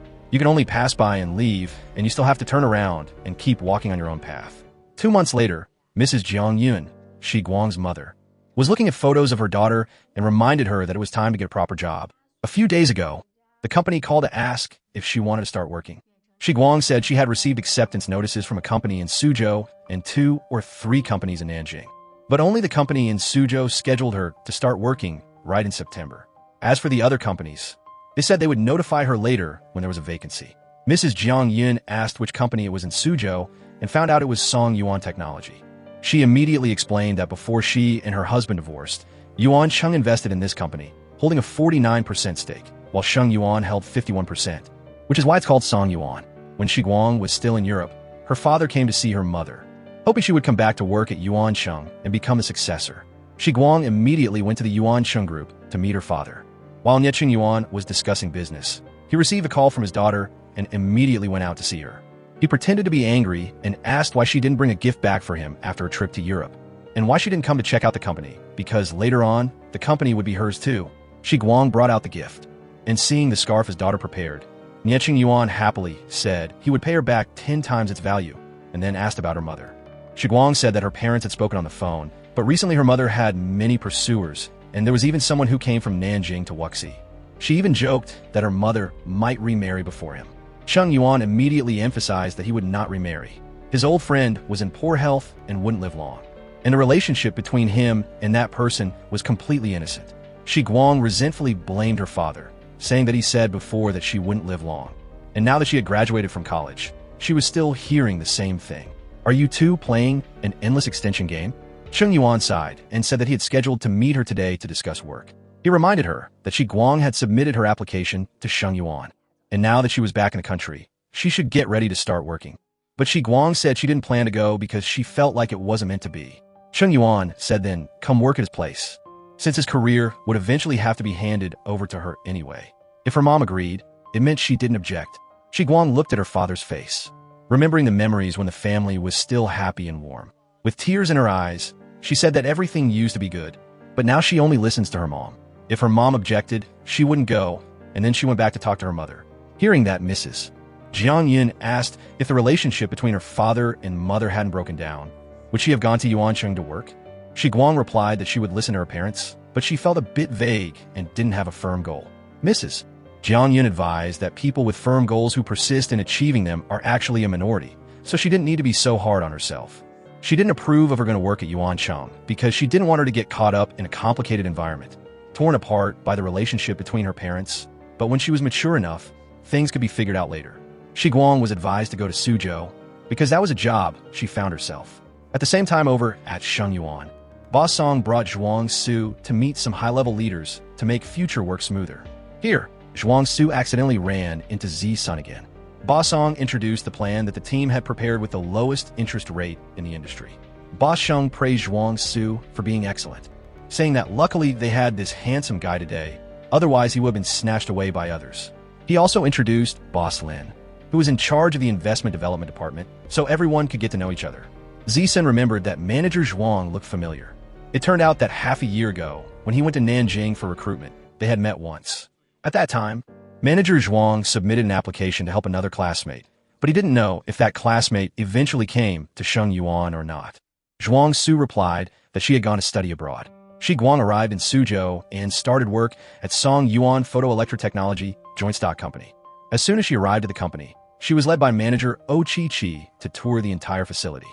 you can only pass by and leave, and you still have to turn around and keep walking on your own path. 2 months later, Mrs. Jiang Yun, Shi Guang's mother, was looking at photos of her daughter and reminded her that it was time to get a proper job. A few days ago, the company called to ask if she wanted to start working. Shi Guang said she had received acceptance notices from a company in Suzhou and 2 or 3 companies in Nanjing. But only the company in Suzhou scheduled her to start working right in September. As for the other companies, they said they would notify her later when there was a vacancy. Mrs. Jiang Yun asked which company it was in Suzhou and found out it was Song Yuan Technology. She immediately explained that before she and her husband divorced, Yuan Cheng invested in this company, holding a 49% stake, while Sheng Yuan held 51%, which is why it's called Song Yuan. When Shi Guang was still in Europe, her father came to see her mother, hoping she would come back to work at Yuan Cheng and become a successor. Shi Guang immediately went to the Yuan Cheng group to meet her father. While Niecheng Yuan was discussing business, he received a call from his daughter and immediately went out to see her. He pretended to be angry and asked why she didn't bring a gift back for him after a trip to Europe, and why she didn't come to check out the company, because later on, the company would be hers too. Shi Guang brought out the gift, and seeing the scarf his daughter prepared, Niecheng Yuan happily said he would pay her back 10 times its value, and then asked about her mother. Shi Guang said that her parents had spoken on the phone, but recently her mother had many pursuers, and there was even someone who came from Nanjing to Wuxi. She even joked that her mother might remarry before him. Sheng Yuan immediately emphasized that he would not remarry. His old friend was in poor health and wouldn't live long, and the relationship between him and that person was completely innocent. Shi Guang resentfully blamed her father, saying that he said before that she wouldn't live long. And now that she had graduated from college, she was still hearing the same thing. Are you two playing an endless extension game? Sheng Yuan sighed and said that he had scheduled to meet her today to discuss work. He reminded her that Shi Guang had submitted her application to Sheng Yuan, and now that she was back in the country, she should get ready to start working. But Shi Guang said she didn't plan to go because she felt like it wasn't meant to be. Sheng Yuan said then, come work at his place, since his career would eventually have to be handed over to her anyway. If her mom agreed, it meant she didn't object. Shi Guang looked at her father's face, remembering the memories when the family was still happy and warm. With tears in her eyes, she said that everything used to be good, but now she only listens to her mom. If her mom objected, she wouldn't go, and then she went back to talk to her mother. Hearing that, Mrs. Jiang Yun asked if the relationship between her father and mother hadn't broken down. Would she have gone to Yuancheng to work? Shi Guang replied that she would listen to her parents, but she felt a bit vague and didn't have a firm goal. Mrs. Jiang Yun advised that people with firm goals who persist in achieving them are actually a minority, so she didn't need to be so hard on herself. She didn't approve of her going to work at Yuancheng because she didn't want her to get caught up in a complicated environment, torn apart by the relationship between her parents, but when she was mature enough, things could be figured out later. Shi Guang was advised to go to Suzhou because that was a job she found herself. At the same time over at Sheng Yuan, Boss Song brought Zhuang Su to meet some high-level leaders to make future work smoother. Here, Zhuang Su accidentally ran into Z Sun again. Boss Song introduced the plan that the team had prepared with the lowest interest rate in the industry. Boss Sheng praised Zhuang Su for being excellent, saying that luckily they had this handsome guy today, otherwise he would have been snatched away by others. He also introduced Boss Lin, who was in charge of the investment development department, so everyone could get to know each other. Zisun remembered that manager Zhuang looked familiar. It turned out that half a year ago, when he went to Nanjing for recruitment, they had met once. At that time, manager Zhuang submitted an application to help another classmate, but he didn't know if that classmate eventually came to Sheng Yuan or not. Zhuang Su replied that she had gone to study abroad. Shi Guang arrived in Suzhou and started work at Song Yuan Photoelectric Technology Joint Stock Company. As soon as she arrived at the company, she was led by manager Oh Chi Chi to tour the entire facility.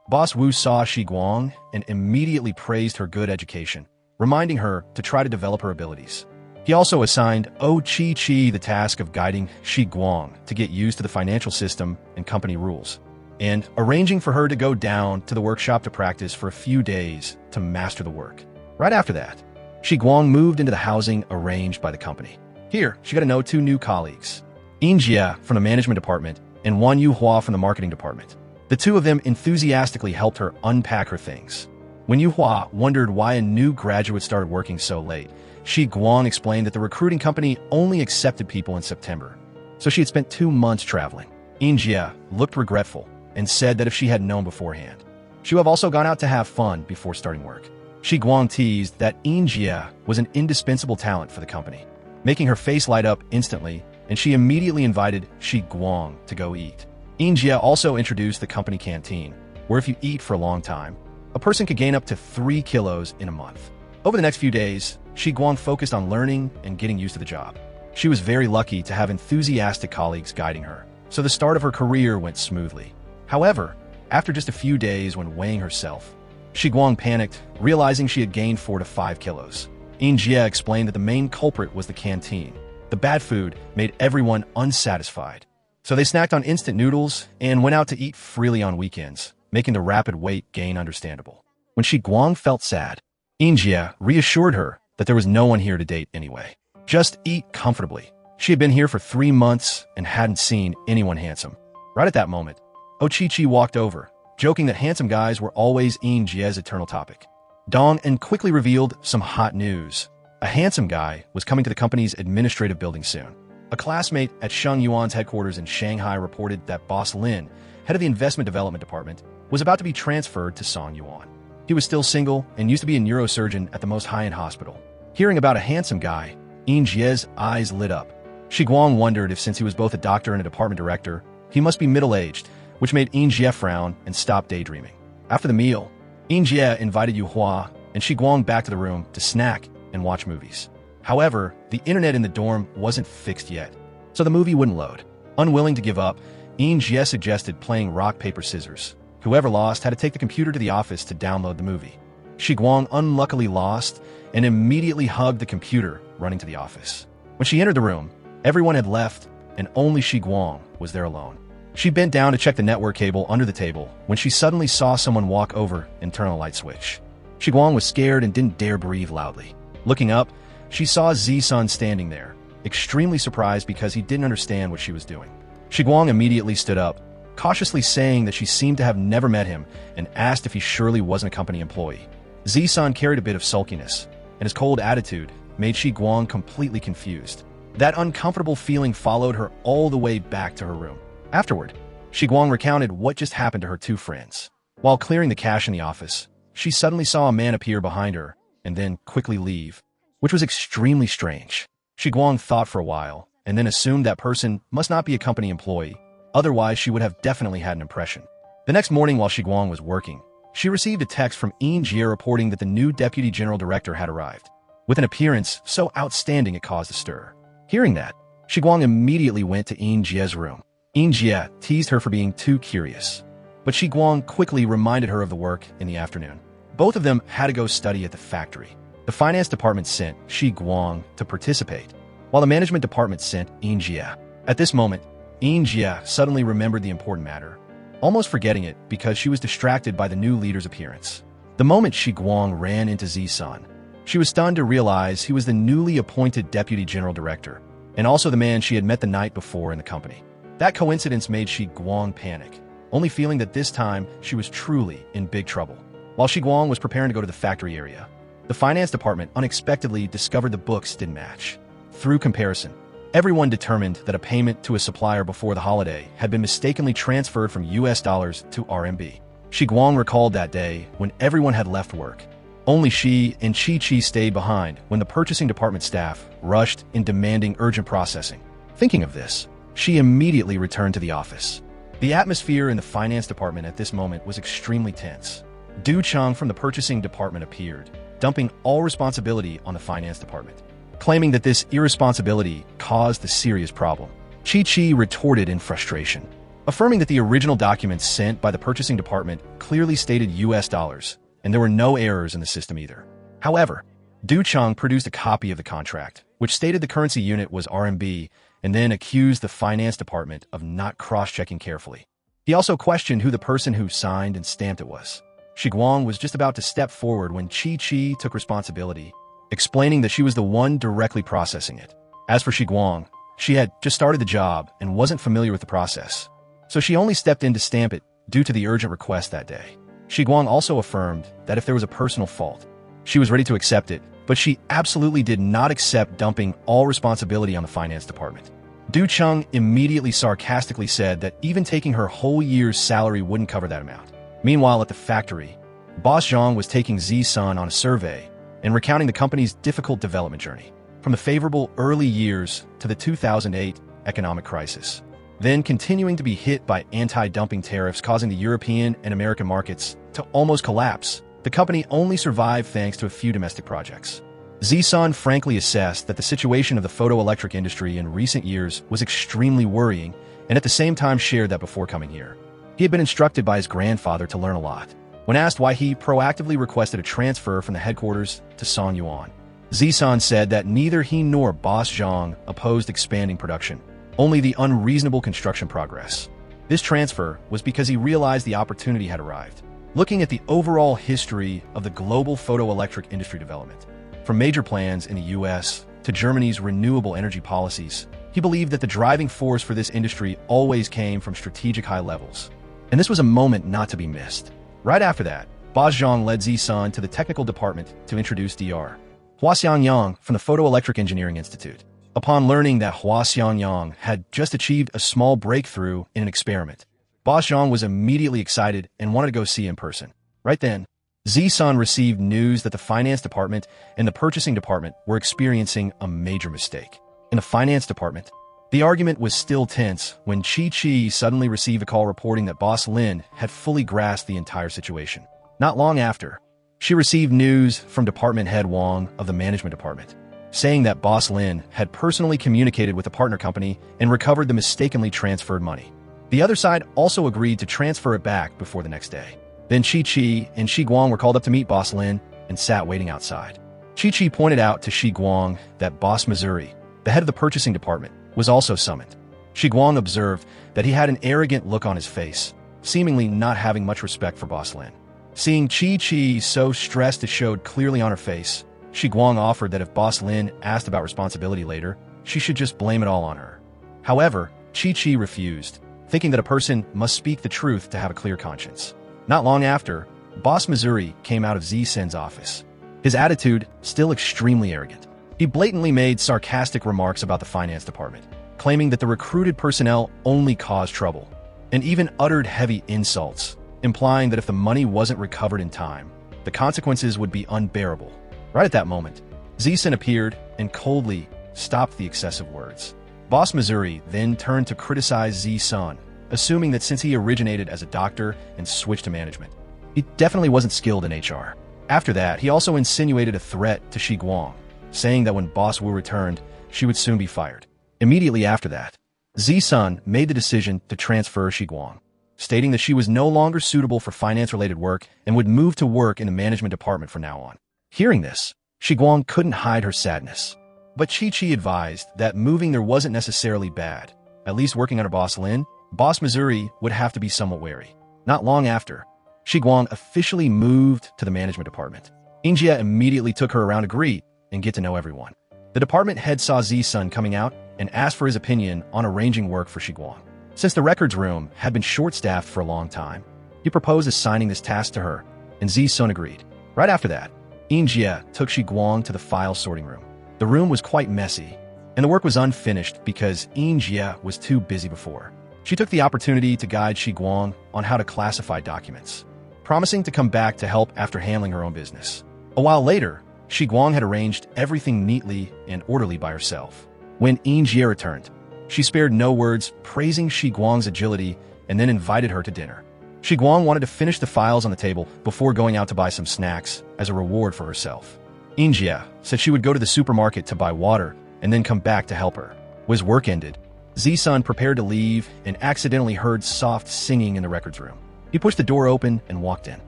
Boss Wu saw Shi Guang and immediately praised her good education, reminding her to try to develop her abilities. He also assigned Oh Chi Chi the task of guiding Shi Guang to get used to the financial system and company rules, and arranging for her to go down to the workshop to practice for a few days to master the work. Right after that, Shi Guang moved into the housing arranged by the company. Here, she got to know 2 new colleagues, Jie from the management department and Wan Yuhua from the marketing department. The two of them enthusiastically helped her unpack her things. When Yuhua wondered why a new graduate started working so late, Shi Guang explained that the recruiting company only accepted people in September, so she had spent 2 months traveling. Jie looked regretful and said that if she had known beforehand, she would have also gone out to have fun before starting work. Shi Guang teased that Jie was an indispensable talent for the company, making her face light up instantly, and she immediately invited Shi Guang to go eat. Jie also introduced the company canteen, where if you eat for a long time, a person could gain up to 3 kilos in a month. Over the next few days, Shi Guang focused on learning and getting used to the job. She was very lucky to have enthusiastic colleagues guiding her, so the start of her career went smoothly. However, after just a few days when weighing herself, Shi Guang panicked, realizing she had gained 4 to 5 kilos. Jie explained that the main culprit was the canteen. The bad food made everyone unsatisfied, so they snacked on instant noodles and went out to eat freely on weekends, making the rapid weight gain understandable. When Shi Guang felt sad, Jie reassured her that there was no one here to date anyway. Just eat comfortably. She had been here for 3 months and hadn't seen anyone handsome. Right at that moment, Chi walked over, joking that handsome guys were always Jie's eternal topic. Dong and quickly revealed some hot news. A handsome guy was coming to the company's administrative building soon. A classmate at Sheng Yuan's headquarters in Shanghai reported that Boss Lin, head of the investment development department, was about to be transferred to Song Yuan. He was still single and used to be a neurosurgeon at the most high-end hospital. Hearing about a handsome guy, Jie's eyes lit up. Shi Guang wondered if since he was both a doctor and a department director, he must be middle-aged, which made Jie frown and stop daydreaming. After the meal, Jie invited Yuhua and Shi Guang back to the room to snack and watch movies. However, the internet in the dorm wasn't fixed yet, so the movie wouldn't load. Unwilling to give up, Jie suggested playing rock, paper, scissors. Whoever lost had to take the computer to the office to download the movie. Shi Guang unluckily lost and immediately hugged the computer, running to the office. When she entered the room, everyone had left and only Shi Guang was there alone. She bent down to check the network cable under the table when she suddenly saw someone walk over and turn on a light switch. Shi Guang was scared and didn't dare breathe loudly. Looking up, she saw Zisun standing there, extremely surprised because he didn't understand what she was doing. Shi Guang immediately stood up, cautiously saying that she seemed to have never met him and asked if he surely wasn't a company employee. Zisun carried a bit of sulkiness, and his cold attitude made Shi Guang completely confused. That uncomfortable feeling followed her all the way back to her room. Afterward, Shi Guang recounted what just happened to her 2 friends. While clearing the cash in the office, she suddenly saw a man appear behind her and then quickly leave, which was extremely strange. Shi Guang thought for a while and then assumed that person must not be a company employee, otherwise she would have definitely had an impression. The next morning while Shi Guang was working, she received a text from Jie reporting that the new deputy general director had arrived, with an appearance so outstanding it caused a stir. Hearing that, Shi Guang immediately went to Jie's room. Jie teased her for being too curious, but Shi Guang quickly reminded her of the work in the afternoon. Both of them had to go study at the factory. The finance department sent Shi Guang to participate, while the management department sent Jie. At this moment, Jie suddenly remembered the important matter, almost forgetting it because she was distracted by the new leader's appearance. The moment Shi Guang ran into Zisun, she was stunned to realize he was the newly appointed deputy general director, and also the man she had met the night before in the company. That coincidence made Shi Guang panic, only feeling that this time she was truly in big trouble. While Shi Guang was preparing to go to the factory area, the finance department unexpectedly discovered the books didn't match. Through comparison, everyone determined that a payment to a supplier before the holiday had been mistakenly transferred from US dollars to RMB. Shi Guang recalled that day when everyone had left work. Only she and Chi stayed behind when the purchasing department staff rushed in demanding urgent processing. Thinking of this, she immediately returned to the office. The atmosphere in the finance department at this moment was extremely tense. Du Cheng from the purchasing department appeared, dumping all responsibility on the finance department, claiming that this irresponsibility caused the serious problem. Chi retorted in frustration, affirming that the original documents sent by the purchasing department clearly stated US dollars, and there were no errors in the system either. However, Du Cheng produced a copy of the contract, which stated the currency unit was RMB, and then accused the finance department of not cross-checking carefully. He also questioned who the person who signed and stamped it was. Shi Guang was just about to step forward when Chi took responsibility, explaining that she was the one directly processing it. As for Shi Guang, She had just started the job and wasn't familiar with the process, so she only stepped in to stamp it due to the urgent request that day. Shi Guang also affirmed that if there was a personal fault, she was ready to accept it, but she absolutely did not accept dumping all responsibility on the finance department. Du Cheng immediately sarcastically said that even taking her whole year's salary wouldn't cover that amount. Meanwhile, at the factory, Boss Zhang was taking Zi-sun on a survey and recounting the company's difficult development journey, from the favorable early years to the 2008 economic crisis, then continuing to be hit by anti-dumping tariffs causing the European and American markets to almost collapse. The company only survived thanks to a few domestic projects. Zi-sun frankly assessed that the situation of the photoelectric industry in recent years was extremely worrying, and at the same time shared that before coming here, he had been instructed by his grandfather to learn a lot. When asked why he proactively requested a transfer from the headquarters to Songyuan, Zi-sun said that neither he nor Boss Zhang opposed expanding production, only the unreasonable construction progress. This transfer was because he realized the opportunity had arrived. Looking at the overall history of the global photoelectric industry development, from major plans in the US to Germany's renewable energy policies, he believed that the driving force for this industry always came from strategic high levels. And this was a moment not to be missed. Right after that, Boss Zhang led Zi-sun to the technical department to introduce Dr. Hua Xiangyang from the Photoelectric Engineering Institute. Upon learning that Hua Xiangyang had just achieved a small breakthrough in an experiment, Boss Zhang was immediately excited and wanted to go see in person. Right then, Zi-sun received news that the finance department and the purchasing department were experiencing a major mistake. In the finance department, the argument was still tense when Chi suddenly received a call reporting that Boss Lin had fully grasped the entire situation. Not long after, she received news from Department Head Wang of the management department, saying that Boss Lin had personally communicated with the partner company and recovered the mistakenly transferred money. The other side also agreed to transfer it back before the next day. Then Chi and Shi Guang were called up to meet Boss Lin and sat waiting outside. Chi pointed out to Shi Guang that Boss Missouri, the head of the purchasing department, was also summoned. Shi Guang observed that he had an arrogant look on his face, seemingly not having much respect for Boss Lin. Seeing Chi so stressed it showed clearly on her face, Shi Guang offered that if Boss Lin asked about responsibility later, she should just blame it all on her. However, Chi refused, thinking that a person must speak the truth to have a clear conscience. Not long after, Boss Missouri came out of Zi-sun's office. His attitude still extremely arrogant. He blatantly made sarcastic remarks about the finance department, claiming that the recruited personnel only caused trouble, and even uttered heavy insults, implying that if the money wasn't recovered in time, the consequences would be unbearable. Right at that moment, Zi-sun appeared and coldly stopped the excessive words. Boss Missouri then turned to criticize Zi-sun, assuming that since he originated as a doctor and switched to management, he definitely wasn't skilled in HR. After that, he also insinuated a threat to Shi Guang, saying that when Boss Wu returned, she would soon be fired. Immediately after that, Zi-sun made the decision to transfer Shi Guang, stating that she was no longer suitable for finance-related work and would move to work in the management department from now on. Hearing this, Shi Guang couldn't hide her sadness. But Chi advised that moving there wasn't necessarily bad. At least working under Boss Lin, Boss Missouri would have to be somewhat wary. Not long after, Shi Guang officially moved to the management department. Injia immediately took her around to greet and get to know everyone. The department head saw Zi-sun coming out and asked for his opinion on arranging work for Shi Guang. Since the records room had been short-staffed for a long time, he proposed assigning this task to her, and Zi-sun agreed. Right after that, Injia took Shi Guang to the file sorting room. The room was quite messy, and the work was unfinished because Injia was too busy before. She took the opportunity to guide Shi Guang on how to classify documents, promising to come back to help after handling her own business. A while later, Shi Guang had arranged everything neatly and orderly by herself. When Injia returned, she spared no words praising Shi Guang's agility and then invited her to dinner. Shi Guang wanted to finish the files on the table before going out to buy some snacks as a reward for herself. Injia said she would go to the supermarket to buy water and then come back to help her. When work ended, Zi-sun prepared to leave and accidentally heard soft singing in the records room. He pushed the door open and walked in.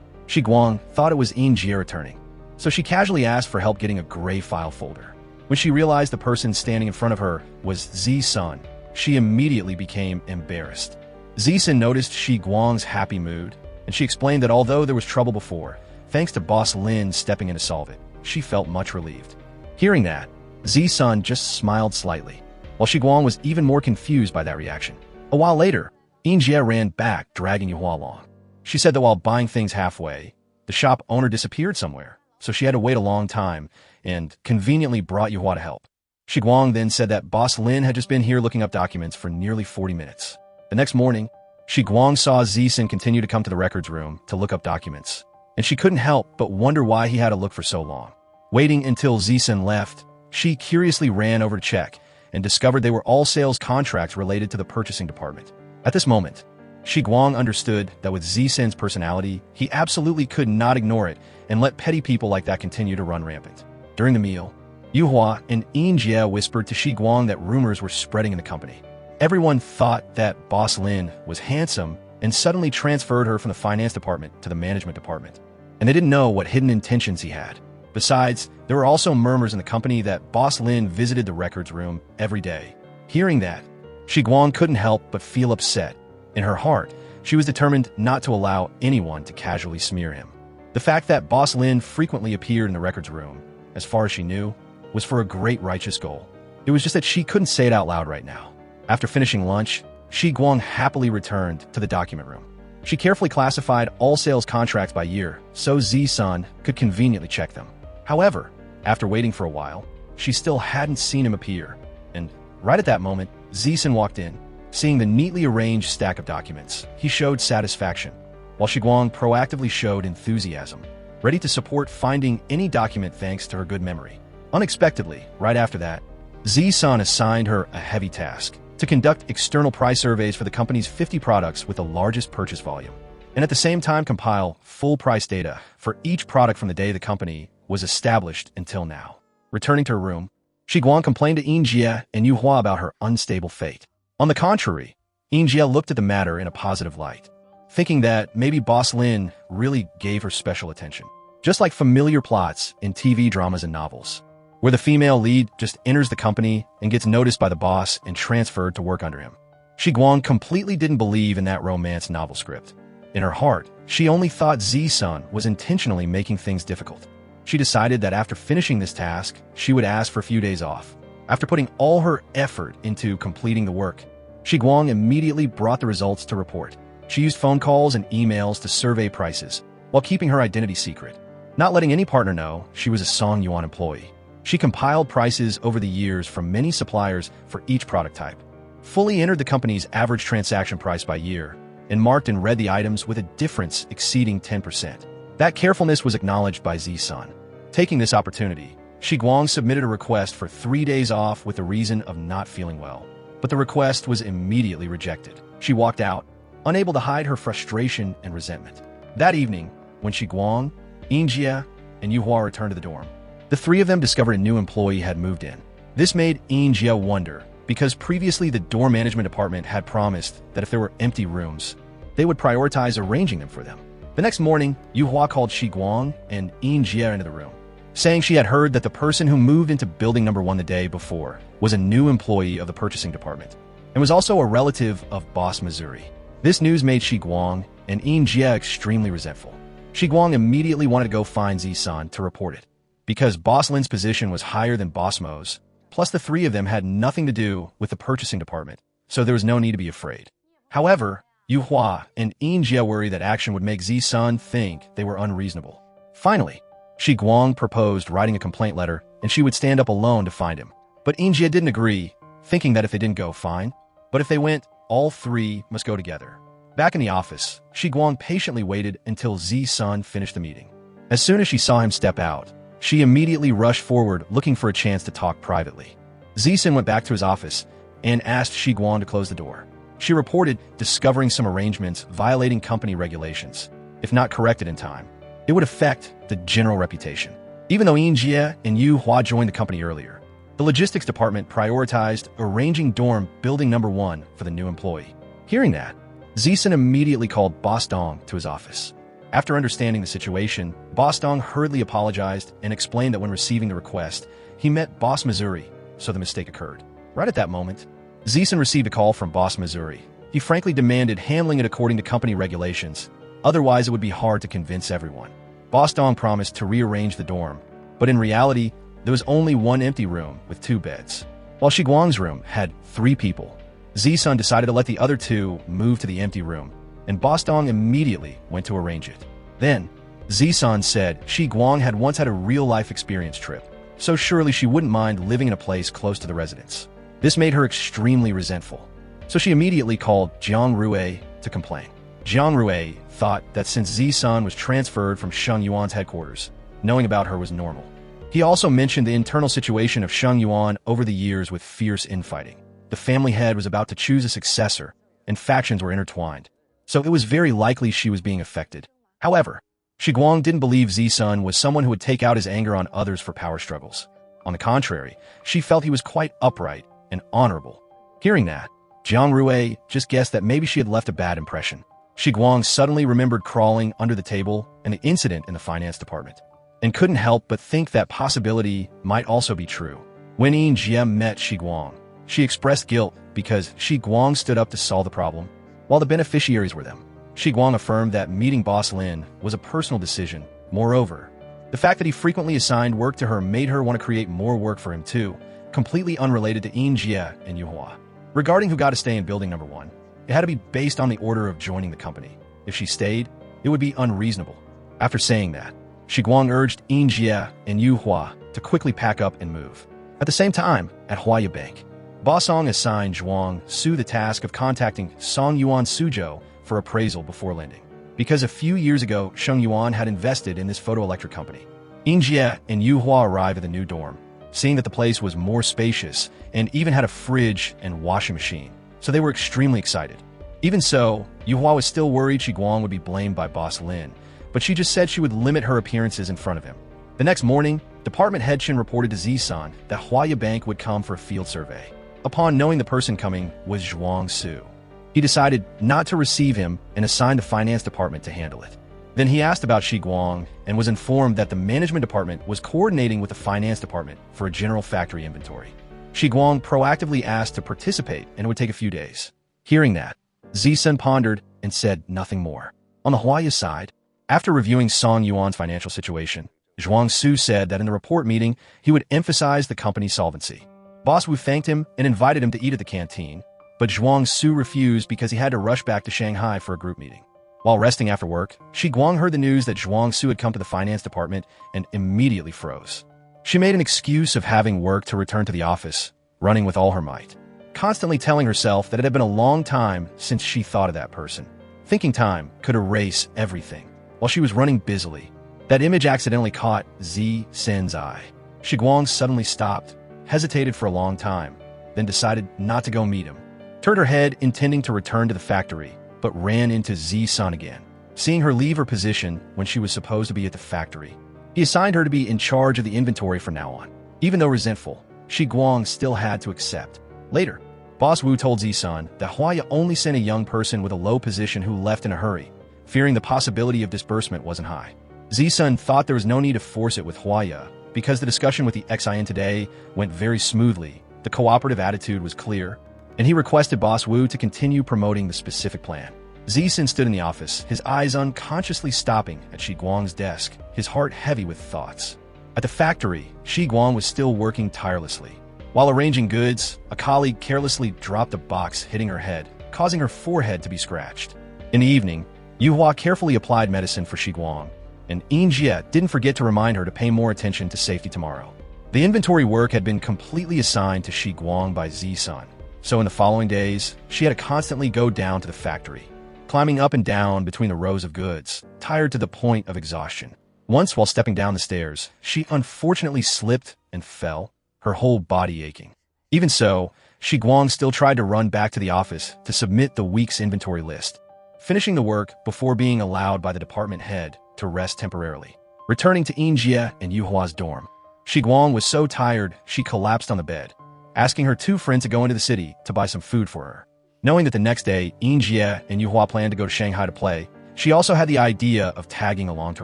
Shi Guang thought it was Injia returning, so she casually asked for help getting a gray file folder. When she realized the person standing in front of her was Zi-sun, she immediately became embarrassed. Zi-sun noticed Shi Guang's happy mood, and she explained that although there was trouble before, thanks to Boss Lin stepping in to solve it, she felt much relieved. Hearing that, Zi-sun just smiled slightly. while Shiguang was even more confused by that reaction. A while later, Injie ran back, dragging Yuhua along. She said that while buying things halfway, the shop owner disappeared somewhere, so she had to wait a long time and conveniently brought Yuhua to help. Shiguang then said that Boss Lin had just been here looking up documents for nearly 40 minutes. The next morning, Shiguang saw Zisun continue to come to the records room to look up documents, and she couldn't help but wonder why he had to look for so long. Waiting until Zisun left, she curiously ran over to check and discovered they were all sales contracts related to the purchasing department. At this moment, Shiguang understood that with Zisun's personality, he absolutely could not ignore it and let petty people like that continue to run rampant. During the meal, Yuhua and Injie whispered to Shiguang that rumors were spreading in the company. Everyone thought that Boss Lin was handsome and suddenly transferred her from the finance department to the management department, and they didn't know what hidden intentions he had. Besides, there were also murmurs in the company that Boss Lin visited the records room every day. Hearing that, Shiguang couldn't help but feel upset. In her heart, she was determined not to allow anyone to casually smear him. The fact that Boss Lin frequently appeared in the records room, as far as she knew, was for a great righteous goal. It was just that she couldn't say it out loud right now. After finishing lunch, Shiguang happily returned to the document room. She carefully classified all sales contracts by year so Zisun could conveniently check them. However, after waiting for a while, she still hadn't seen him appear, and right at that moment, Zisun walked in. Seeing the neatly arranged stack of documents, he showed satisfaction, while Shiguang proactively showed enthusiasm, ready to support finding any document thanks to her good memory. Unexpectedly, right after that, Zisun assigned her a heavy task to conduct external price surveys for the company's 50 products with the largest purchase volume, and at the same time compile full price data for each product from the day the company was established until now. Returning to her room, Shiguang complained to Injie and Yuhua about her unstable fate. On the contrary, Injie looked at the matter in a positive light, thinking that maybe Boss Lin really gave her special attention. Just like familiar plots in TV dramas and novels, where the female lead just enters the company and gets noticed by the boss and transferred to work under him. Shiguang completely didn't believe in that romance novel script. In her heart, she only thought Zisun was intentionally making things difficult. She decided that after finishing this task, she would ask for a few days off. After putting all her effort into completing the work, Shiguang immediately brought the results to report. She used phone calls and emails to survey prices, while keeping her identity secret. Not letting any partner know she was a Song Yuan employee. She compiled prices over the years from many suppliers for each product type, fully entered the company's average transaction price by year, and marked in red the items with a difference exceeding 10%. That carefulness was acknowledged by Zisun. Taking this opportunity, Shiguang submitted a request for 3 days off with the reason of not feeling well. But the request was immediately rejected. She walked out, unable to hide her frustration and resentment. That evening, when Shiguang, Injie, and Yuhua returned to the dorm, the three of them discovered a new employee had moved in. This made Injie wonder, because previously the dorm management department had promised that if there were empty rooms, they would prioritize arranging them for them. The next morning, Yuhua called Shiguang and Injie into the room, saying she had heard that the person who moved into building number 1 the day before was a new employee of the purchasing department and was also a relative of Boss Missouri. This news made Shiguang and Injie extremely resentful. Shiguang immediately wanted to go find Zisun to report it, because Boss Lin's position was higher than Boss Mo's, plus the three of them had nothing to do with the purchasing department, so there was no need to be afraid. However, Yuhua and Injie worried that action would make Zisun think they were unreasonable. Finally, Shiguang proposed writing a complaint letter and she would stand up alone to find him. But Injie didn't agree, thinking that if they didn't go, fine. But if they went, all three must go together. Back in the office, Shiguang patiently waited until Zisun finished the meeting. As soon as she saw him step out, she immediately rushed forward looking for a chance to talk privately. Zisun went back to his office and asked Shiguang to close the door. She reported discovering some arrangements violating company regulations. If not corrected in time, it would affect the general reputation. Even though Injie and Yuhua joined the company earlier, the logistics department prioritized arranging dorm building number 1 for the new employee. Hearing that, Zisun immediately called Boss Dong to his office. After understanding the situation, Boss Dong hurriedly apologized and explained that when receiving the request, he meant Boss Missouri, so the mistake occurred. Right at that moment, Zisun received a call from Boss Missouri. He frankly demanded handling it according to company regulations, otherwise it would be hard to convince everyone. Boss Dong promised to rearrange the dorm, but in reality, there was only one empty room with 2 beds. While Shi Guang's room had 3 people, Zisun decided to let the other 2 move to the empty room, and Boss Dong immediately went to arrange it. Then, Zisun said Shi Guang had once had a real-life experience trip, so surely she wouldn't mind living in a place close to the residence. This made her extremely resentful, so she immediately called Jiang Rui to complain. Jiang Rui thought that since Zisun was transferred from Sheng Yuan's headquarters, knowing about her was normal. He also mentioned the internal situation of Sheng Yuan over the years with fierce infighting. The family head was about to choose a successor, and factions were intertwined, so it was very likely she was being affected. However, Shi Guang didn't believe Zisun was someone who would take out his anger on others for power struggles. On the contrary, she felt he was quite upright and honorable. Hearing that, Jiang Rui just guessed that maybe she had left a bad impression. Shi Guang suddenly remembered crawling under the table and the incident in the finance department, and couldn't help but think that possibility might also be true. When Yin Jie met Shi Guang, she expressed guilt because Shi Guang stood up to solve the problem, while the beneficiaries were them. Shi Guang affirmed that meeting Boss Lin was a personal decision. Moreover, the fact that he frequently assigned work to her made her want to create more work for him too, completely unrelated to Yin Jie and Yuhua. Regarding who got to stay in building number 1, it had to be based on the order of joining the company. If she stayed, it would be unreasonable. After saying that, Shi Guang urged Yin Jie and Yuhua to quickly pack up and move. At the same time, at Huaya Bank, Bosong assigned Zhuang Su the task of contacting Song Yuan Suzhou for appraisal before lending, because a few years ago, Sheng Yuan had invested in this photoelectric company. Yin Jie and Yuhua arrived at the new dorm, seeing that the place was more spacious and even had a fridge and washing machine, so they were extremely excited. Even so, Yuhua was still worried Shi Guang would be blamed by Boss Lin, but she just said she would limit her appearances in front of him. The next morning, Department Head Shin reported to Zisun that Huaya Bank would come for a field survey. Upon knowing the person coming was Zhuang Su, he decided not to receive him and assigned the finance department to handle it. Then he asked about Shi Guang and was informed that the management department was coordinating with the finance department for a general factory inventory. Shi Guang proactively asked to participate, and it would take a few days. Hearing that, Zisun pondered and said nothing more. On the Huaya side, after reviewing Song Yuan's financial situation, Zhuang Su said that in the report meeting, he would emphasize the company's solvency. Boss Wu thanked him and invited him to eat at the canteen, but Zhuang Su refused because he had to rush back to Shanghai for a group meeting. While resting after work, Shi Guang heard the news that Zhuang Su had come to the finance department and immediately froze. She made an excuse of having work to return to the office, running with all her might, constantly telling herself that it had been a long time since she thought of that person. Thinking time could erase everything. While she was running busily, that image accidentally caught Zisun's eye. Shi Guang suddenly stopped, hesitated for a long time, then decided not to go meet him. Turned her head, intending to return to the factory, but ran into Zisun again. Seeing her leave her position when she was supposed to be at the factory, he assigned her to be in charge of the inventory from now on. Even though resentful, Shi Guang still had to accept. Later, Boss Wu told Zisun that Huaya only sent a young person with a low position who left in a hurry, fearing the possibility of disbursement wasn't high. Zisun thought there was no need to force it with Huaya, because the discussion with the XIN today went very smoothly, the cooperative attitude was clear, and he requested Boss Wu to continue promoting the specific plan. Zisun stood in the office, his eyes unconsciously stopping at Shi Guang's desk, his heart heavy with thoughts. At the factory, Shi Guang was still working tirelessly. While arranging goods, a colleague carelessly dropped a box, hitting her head, causing her forehead to be scratched. In the evening, Yuhua carefully applied medicine for Shi Guang, and Yin Jie didn't forget to remind her to pay more attention to safety tomorrow. The inventory work had been completely assigned to Shi Guang by Zisun, so in the following days, she had to constantly go down to the factory, climbing up and down between the rows of goods, tired to the point of exhaustion. Once, while stepping down the stairs, she unfortunately slipped and fell, her whole body aching. Even so, Shi Guang still tried to run back to the office to submit the week's inventory list, finishing the work before being allowed by the department head to rest temporarily. Returning to Yin Jie and Yuhua's dorm, Shi Guang was so tired she collapsed on the bed, asking her 2 friends to go into the city to buy some food for her. Knowing that the next day, Yin Jie and Yuhua planned to go to Shanghai to play, she also had the idea of tagging along to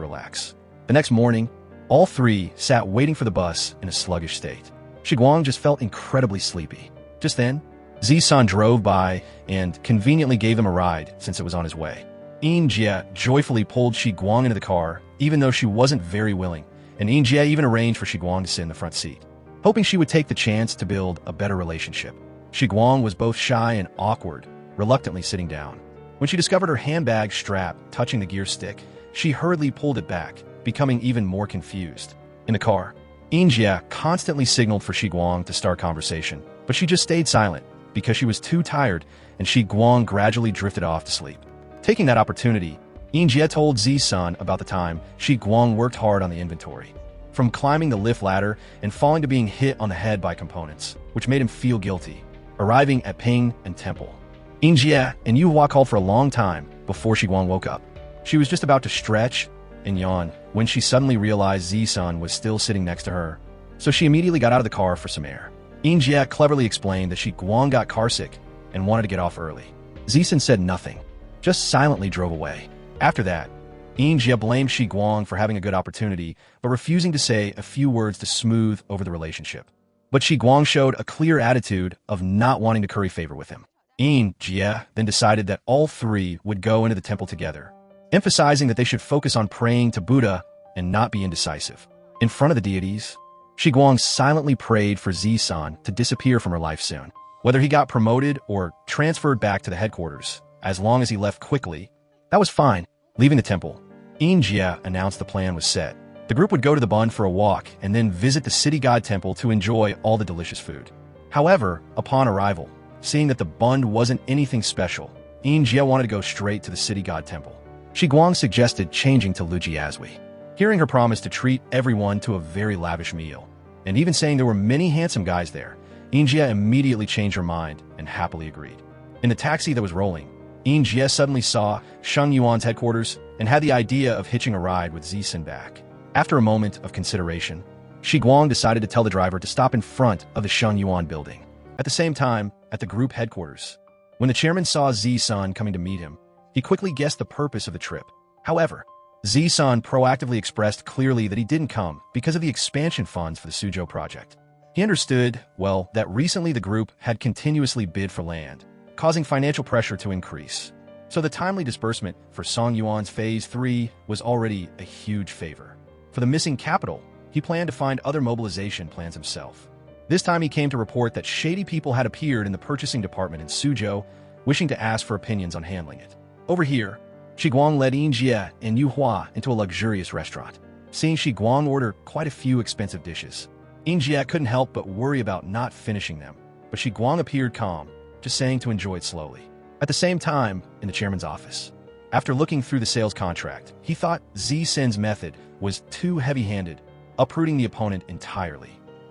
relax. The next morning, all 3 sat waiting for the bus in a sluggish state. Shi Guang just felt incredibly sleepy. Just then, Zisun drove by and conveniently gave them a ride since it was on his way. Yin Jie joyfully pulled Shi Guang into the car, even though she wasn't very willing, and Yin Jie even arranged for Shi Guang to sit in the front seat. hoping she would take the chance to build a better relationship. Shi Guang was both shy and awkward, reluctantly sitting down. When she discovered her handbag strap touching the gear stick, she hurriedly pulled it back, becoming even more confused. In the car, Injia constantly signaled for Shi Guang to start conversation, but she just stayed silent because she was too tired, and Shi Guang gradually drifted off to sleep. Taking that opportunity, Injia told Z-Sun about the time Shi Guang worked hard on the inventory, from climbing the lift ladder and falling to being hit on the head by components, which made him feel guilty. Arriving at Ping and Temple, Injia and Yuhua called for a long time before Shi Guang woke up. She was just about to stretch and yawn when she suddenly realized Z-Sun was still sitting next to her, so she immediately got out of the car for some air. Injia cleverly explained that Shi Guang got carsick and wanted to get off early. Z-Sun said nothing, just silently drove away. After that, Injia blamed Shi Guang for having a good opportunity, but refusing to say a few words to smooth over the relationship. But Shi Guang showed a clear attitude of not wanting to curry favor with him. Injia then decided that all three would go into the temple together, emphasizing that they should focus on praying to Buddha and not be indecisive. In front of the deities, Shi Guang silently prayed for Z-San to disappear from her life soon. Whether he got promoted or transferred back to the headquarters, as long as he left quickly, that was fine. Leaving the temple, Injia announced the plan was set. The group would go to the Bund for a walk and then visit the city god temple to enjoy all the delicious food. However, upon arrival, seeing that the Bund wasn't anything special, Injia wanted to go straight to the city god temple. Shi Guang suggested changing to Lujiazui, hearing her promise to treat everyone to a very lavish meal, and even saying there were many handsome guys there. Injia immediately changed her mind and happily agreed. In the taxi that was rolling, Injia suddenly saw Sheng Yuan's headquarters and had the idea of hitching a ride with Z-Sin back. After a moment of consideration, Shi Guang decided to tell the driver to stop in front of the Sheng Yuan building. At the same time, at the group headquarters, when the chairman saw Z-Sun coming to meet him, he quickly guessed the purpose of the trip. However, Z-Sun proactively expressed clearly that he didn't come because of the expansion funds for the Suzhou project. He understood, well, that recently the group had continuously bid for land, causing financial pressure to increase. So the timely disbursement for Song Yuan's Phase 3 was already a huge favor. For the missing capital, he planned to find other mobilization plans himself. This time he came to report that shady people had appeared in the purchasing department in Suzhou, wishing to ask for opinions on handling it. Over here, Shi Guang led Injia and Yuhua into a luxurious restaurant. Seeing Shi Guang order quite a few expensive dishes, Injia couldn't help but worry about not finishing them, but Shi Guang appeared calm, just saying to enjoy it slowly. At the same time, in the chairman's office, after looking through the sales contract, he thought Z-Sin's method was too heavy-handed, uprooting the opponent entirely,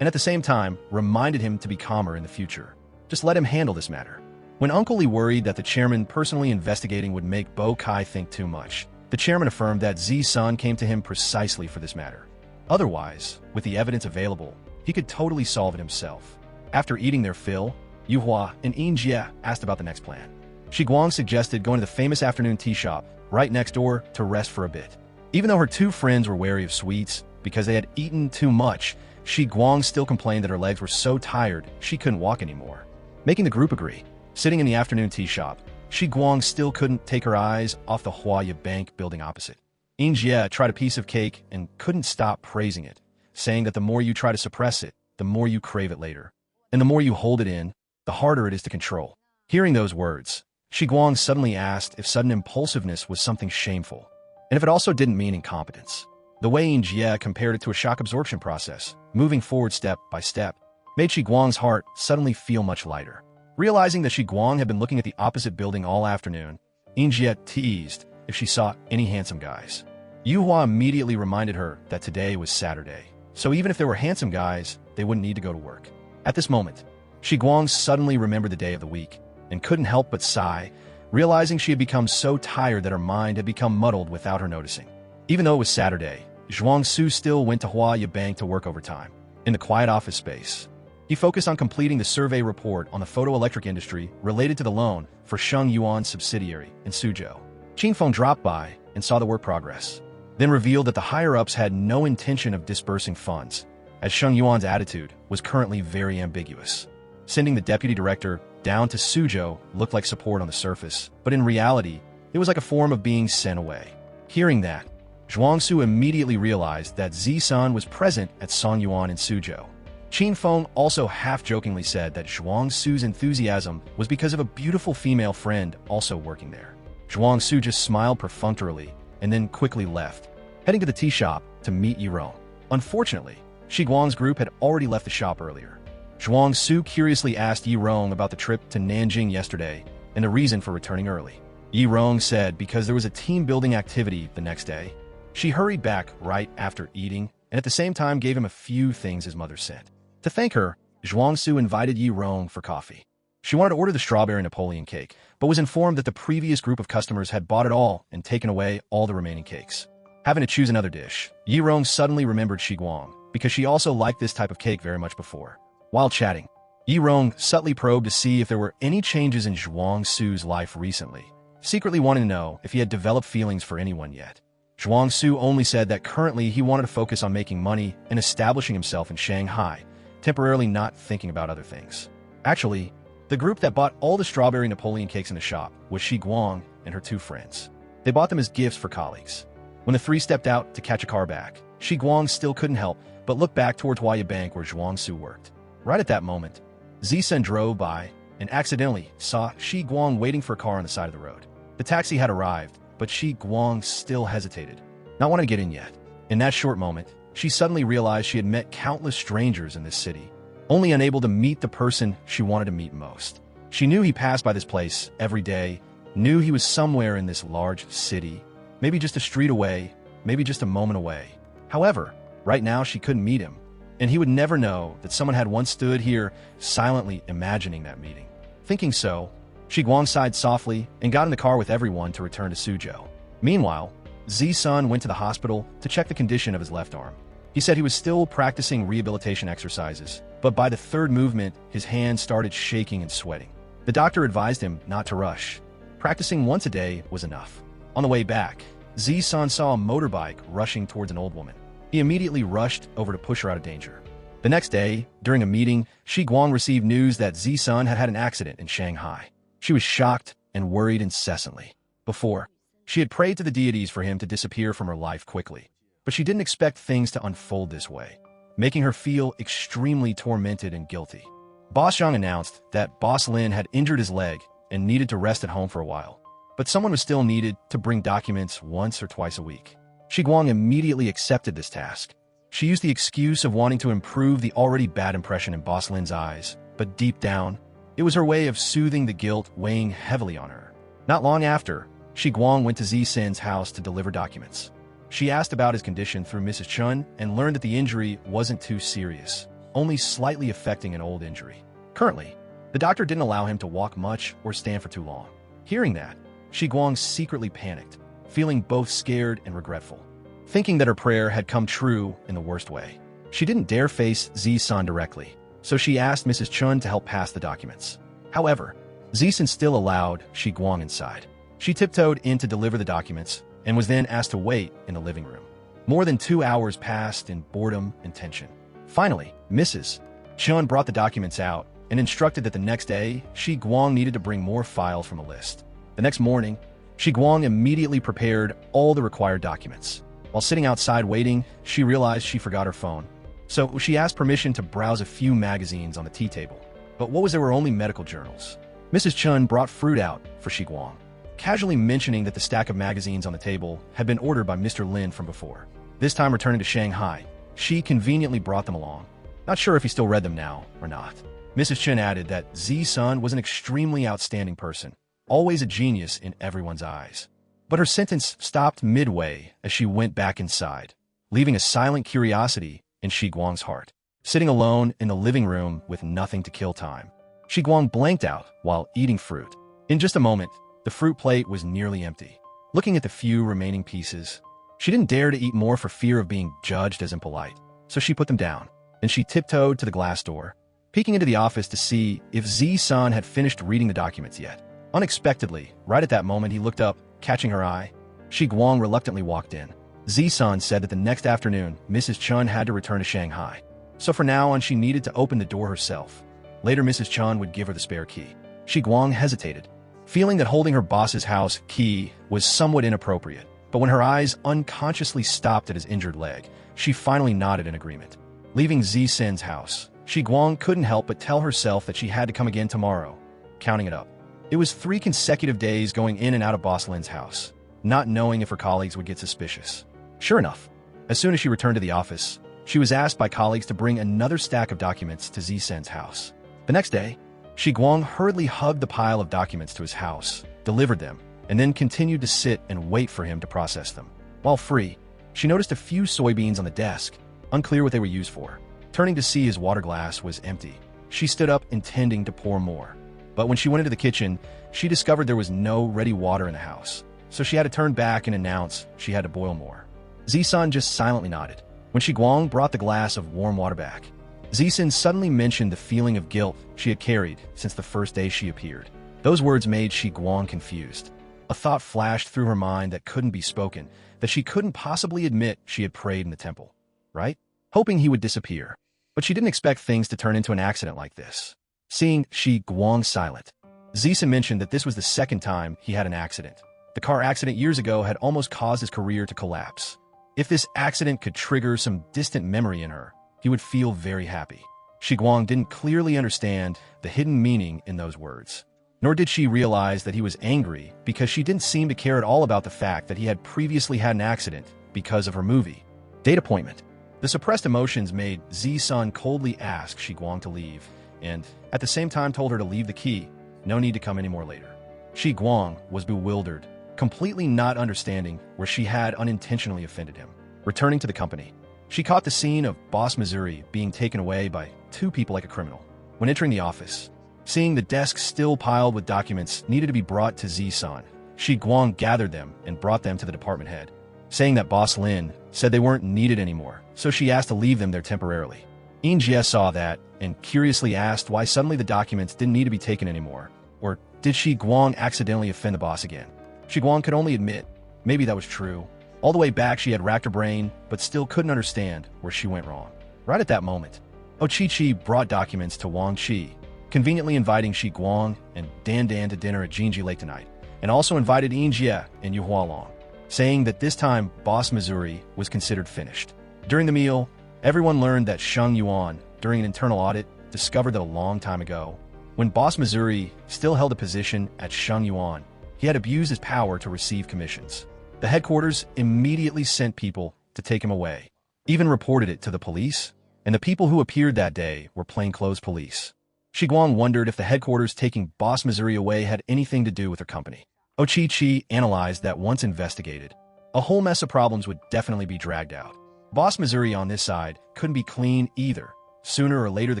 and at the same time reminded him to be calmer in the future. Just let him handle this matter. When Uncle Lee worried that the chairman personally investigating would make Bo Kai think too much, the chairman affirmed that Z-Sun came to him precisely for this matter. Otherwise, with the evidence available, he could totally solve it himself. After eating their fill, Yuhua and Injia asked about the next plan. Shi Guang suggested going to the famous afternoon tea shop right next door to rest for a bit. Even though her two friends were wary of sweets because they had eaten too much, Shi Guang still complained that her legs were so tired she couldn't walk anymore. Making the group agree, sitting in the afternoon tea shop, Shi Guang still couldn't take her eyes off the Huaya Bank building opposite. Injia tried a piece of cake and couldn't stop praising it, saying that the more you try to suppress it, the more you crave it later. And the more you hold it in, the harder it is to control. Hearing those words, Shi Guang suddenly asked if sudden impulsiveness was something shameful, and if it also didn't mean incompetence. The way Injia compared it to a shock absorption process, moving forward step by step, made Shi Guang's heart suddenly feel much lighter. Realizing that Shi Guang had been looking at the opposite building all afternoon, Injia teased if she saw any handsome guys. Yuhua immediately reminded her that today was Saturday, so even if there were handsome guys, they wouldn't need to go to work. At this moment, Shi Guang suddenly remembered the day of the week and couldn't help but sigh, realizing she had become so tired that her mind had become muddled without her noticing. Even though it was Saturday, Zhuang Su still went to Huaya Bank to work overtime. In the quiet office space, he focused on completing the survey report on the photoelectric industry related to the loan for Sheng Yuan's subsidiary in Suzhou. Qin Feng dropped by and saw the work progress, then revealed that the higher-ups had no intention of disbursing funds, as Sheng Yuan's attitude was currently very ambiguous. Sending the deputy director down to Suzhou looked like support on the surface, but in reality, it was like a form of being sent away. Hearing that, Zhuang Su immediately realized that Z-Sun was present at Song Yuan in Suzhou. Qin Feng also half-jokingly said that Zhuang Su's enthusiasm was because of a beautiful female friend also working there. Zhuang Su just smiled perfunctorily and then quickly left, heading to the tea shop to meet Yirong. Unfortunately, Shi Guang's group had already left the shop earlier. Zhuang Su curiously asked Yirong about the trip to Nanjing yesterday and the reason for returning early. Yirong said because there was a team-building activity the next day. She hurried back right after eating and at the same time gave him a few things his mother sent. To thank her, Zhuang Su invited Yirong for coffee. She wanted to order the strawberry Napoleon cake, but was informed that the previous group of customers had bought it all and taken away all the remaining cakes. Having to choose another dish, Yirong suddenly remembered Shi Guang, because she also liked this type of cake very much before. While chatting, Yirong subtly probed to see if there were any changes in Zhuang Su's life recently, secretly wanting to know if he had developed feelings for anyone yet. Zhuang Su only said that currently he wanted to focus on making money and establishing himself in Shanghai, temporarily not thinking about other things. Actually, the group that bought all the strawberry Napoleon cakes in the shop was Shi Guang and her two friends. They bought them as gifts for colleagues. When the three stepped out to catch a car back, Shi Guang still couldn't help but look back towards Huaya Bank where Zhuang Su worked. Right at that moment, Zisen drove by and accidentally saw Shi Guang waiting for a car on the side of the road. The taxi had arrived, but Shi Guang still hesitated, not wanting to get in yet. In that short moment, she suddenly realized she had met countless strangers in this city, only unable to meet the person she wanted to meet most. She knew he passed by this place every day, knew he was somewhere in this large city, maybe just a street away, maybe just a moment away. However, right now she couldn't meet him, and he would never know that someone had once stood here silently imagining that meeting. Thinking so, Shi Guang sighed softly and got in the car with everyone to return to Suzhou. Meanwhile, Zi-sun went to the hospital to check the condition of his left arm. He said he was still practicing rehabilitation exercises, but by the third movement, his hands started shaking and sweating. The doctor advised him not to rush. Practicing once a day was enough. On the way back, Zi-sun saw a motorbike rushing towards an old woman. He immediately rushed over to push her out of danger. The next day, during a meeting, Shi Guang received news that Zi-sun had had an accident in Shanghai. She was shocked and worried incessantly. Before, she had prayed to the deities for him to disappear from her life quickly, but she didn't expect things to unfold this way, making her feel extremely tormented and guilty. Boss Zhang announced that Boss Lin had injured his leg and needed to rest at home for a while, but someone was still needed to bring documents once or twice a week. Shi Guang immediately accepted this task. She used the excuse of wanting to improve the already bad impression in Boss Lin's eyes, but deep down, it was her way of soothing the guilt weighing heavily on her. Not long after, Shi Guang went to Zi-sin's house to deliver documents. She asked about his condition through Mrs. Chun and learned that the injury wasn't too serious, only slightly affecting an old injury. Currently, the doctor didn't allow him to walk much or stand for too long. Hearing that, Shi Guang secretly panicked, feeling both scared and regretful, thinking that her prayer had come true in the worst way. She didn't dare face Zi-san directly, so she asked Mrs. Chun to help pass the documents. However, Zi-san still allowed Shi Guang inside. She tiptoed in to deliver the documents and was then asked to wait in the living room. More than 2 hours passed in boredom and tension. Finally, Mrs. Chun brought the documents out and instructed that the next day, Shi Guang needed to bring more files from a list. The next morning, Shi Guang immediately prepared all the required documents. While sitting outside waiting, she realized she forgot her phone. So she asked permission to browse a few magazines on the tea table. But what was there were only medical journals. Mrs. Chun brought fruit out for Shi Guang, casually mentioning that the stack of magazines on the table had been ordered by Mr. Lin from before. This time returning to Shanghai, she conveniently brought them along. Not sure if he still read them now or not. Mrs. Chun added that Zi-sun was an extremely outstanding person, always a genius in everyone's eyes. But her sentence stopped midway as she went back inside, leaving a silent curiosity in Shi Guang's heart. Sitting alone in the living room with nothing to kill time, Shi Guang blanked out while eating fruit. In just a moment, the fruit plate was nearly empty. Looking at the few remaining pieces, she didn't dare to eat more for fear of being judged as impolite, so she put them down. Then she tiptoed to the glass door, peeking into the office to see if Zi-san had finished reading the documents yet. Unexpectedly, right at that moment he looked up, catching her eye. Shi Guang reluctantly walked in. Zi-san said that the next afternoon, Mrs. Chun had to return to Shanghai. So from now on, she needed to open the door herself. Later, Mrs. Chun would give her the spare key. Shi Guang hesitated, feeling that holding her boss's house key was somewhat inappropriate. But when her eyes unconsciously stopped at his injured leg, she finally nodded in agreement. Leaving Zi-sin's house, Shi Guang couldn't help but tell herself that she had to come again tomorrow, counting it up. It was 3 consecutive days going in and out of Boss Lin's house, not knowing if her colleagues would get suspicious. Sure enough, as soon as she returned to the office, she was asked by colleagues to bring another stack of documents to Zisen's house. The next day, Shi Guang hurriedly hugged the pile of documents to his house, delivered them, and then continued to sit and wait for him to process them. While free, she noticed a few soybeans on the desk, unclear what they were used for. Turning to see his water glass was empty, she stood up intending to pour more. But when she went into the kitchen, she discovered there was no ready water in the house, so she had to turn back and announce she had to boil more. Zisen just silently nodded. When Shi Guang brought the glass of warm water back, Zisen suddenly mentioned the feeling of guilt she had carried since the first day she appeared. Those words made Shi Guang confused. A thought flashed through her mind that couldn't be spoken, that she couldn't possibly admit she had prayed in the temple, right? Hoping he would disappear. But she didn't expect things to turn into an accident like this. Seeing Shi Guang silent, Zisen mentioned that this was the second time he had an accident. The car accident years ago had almost caused his career to collapse. If this accident could trigger some distant memory in her, he would feel very happy. Shi Guang didn't clearly understand the hidden meaning in those words. Nor did she realize that he was angry because she didn't seem to care at all about the fact that he had previously had an accident because of her movie date appointment. The suppressed emotions made Zisen coldly ask Shi Guang to leave, and at the same time told her to leave the key, no need to come any more later. Shi Guang was bewildered, completely not understanding where she had unintentionally offended him. Returning to the company, she caught the scene of Boss Missouri being taken away by 2 people like a criminal. When entering the office, seeing the desk still piled with documents needed to be brought to Zisen, Shi Guang gathered them and brought them to the department head, saying that Boss Lin said they weren't needed anymore, so she asked to leave them there temporarily. Injures saw that and curiously asked why suddenly the documents didn't need to be taken anymore, or did Shi Guang accidentally offend the boss again? Shi Guang could only admit maybe that was true. All the way back she had racked her brain, but still couldn't understand where she went wrong. Right at that moment, Ochi-Chi brought documents to Wang Chi, conveniently inviting Shi Guang and Dan to dinner at Jinji Lake tonight, and also invited Injie and Yuhua along, saying that this time Boss Missouri was considered finished. During the meal, everyone learned that Sheng Yuan, during an internal audit, discovered that a long time ago, when Boss Missouri still held a position at Sheng Yuan, he had abused his power to receive commissions. The headquarters immediately sent people to take him away, even reported it to the police, and the people who appeared that day were plainclothes police. Shi Guang wondered if the headquarters taking Boss Missouri away had anything to do with her company. Ochi-Chi analyzed that once investigated, a whole mess of problems would definitely be dragged out. Boss Missouri on this side couldn't be clean either. Sooner or later the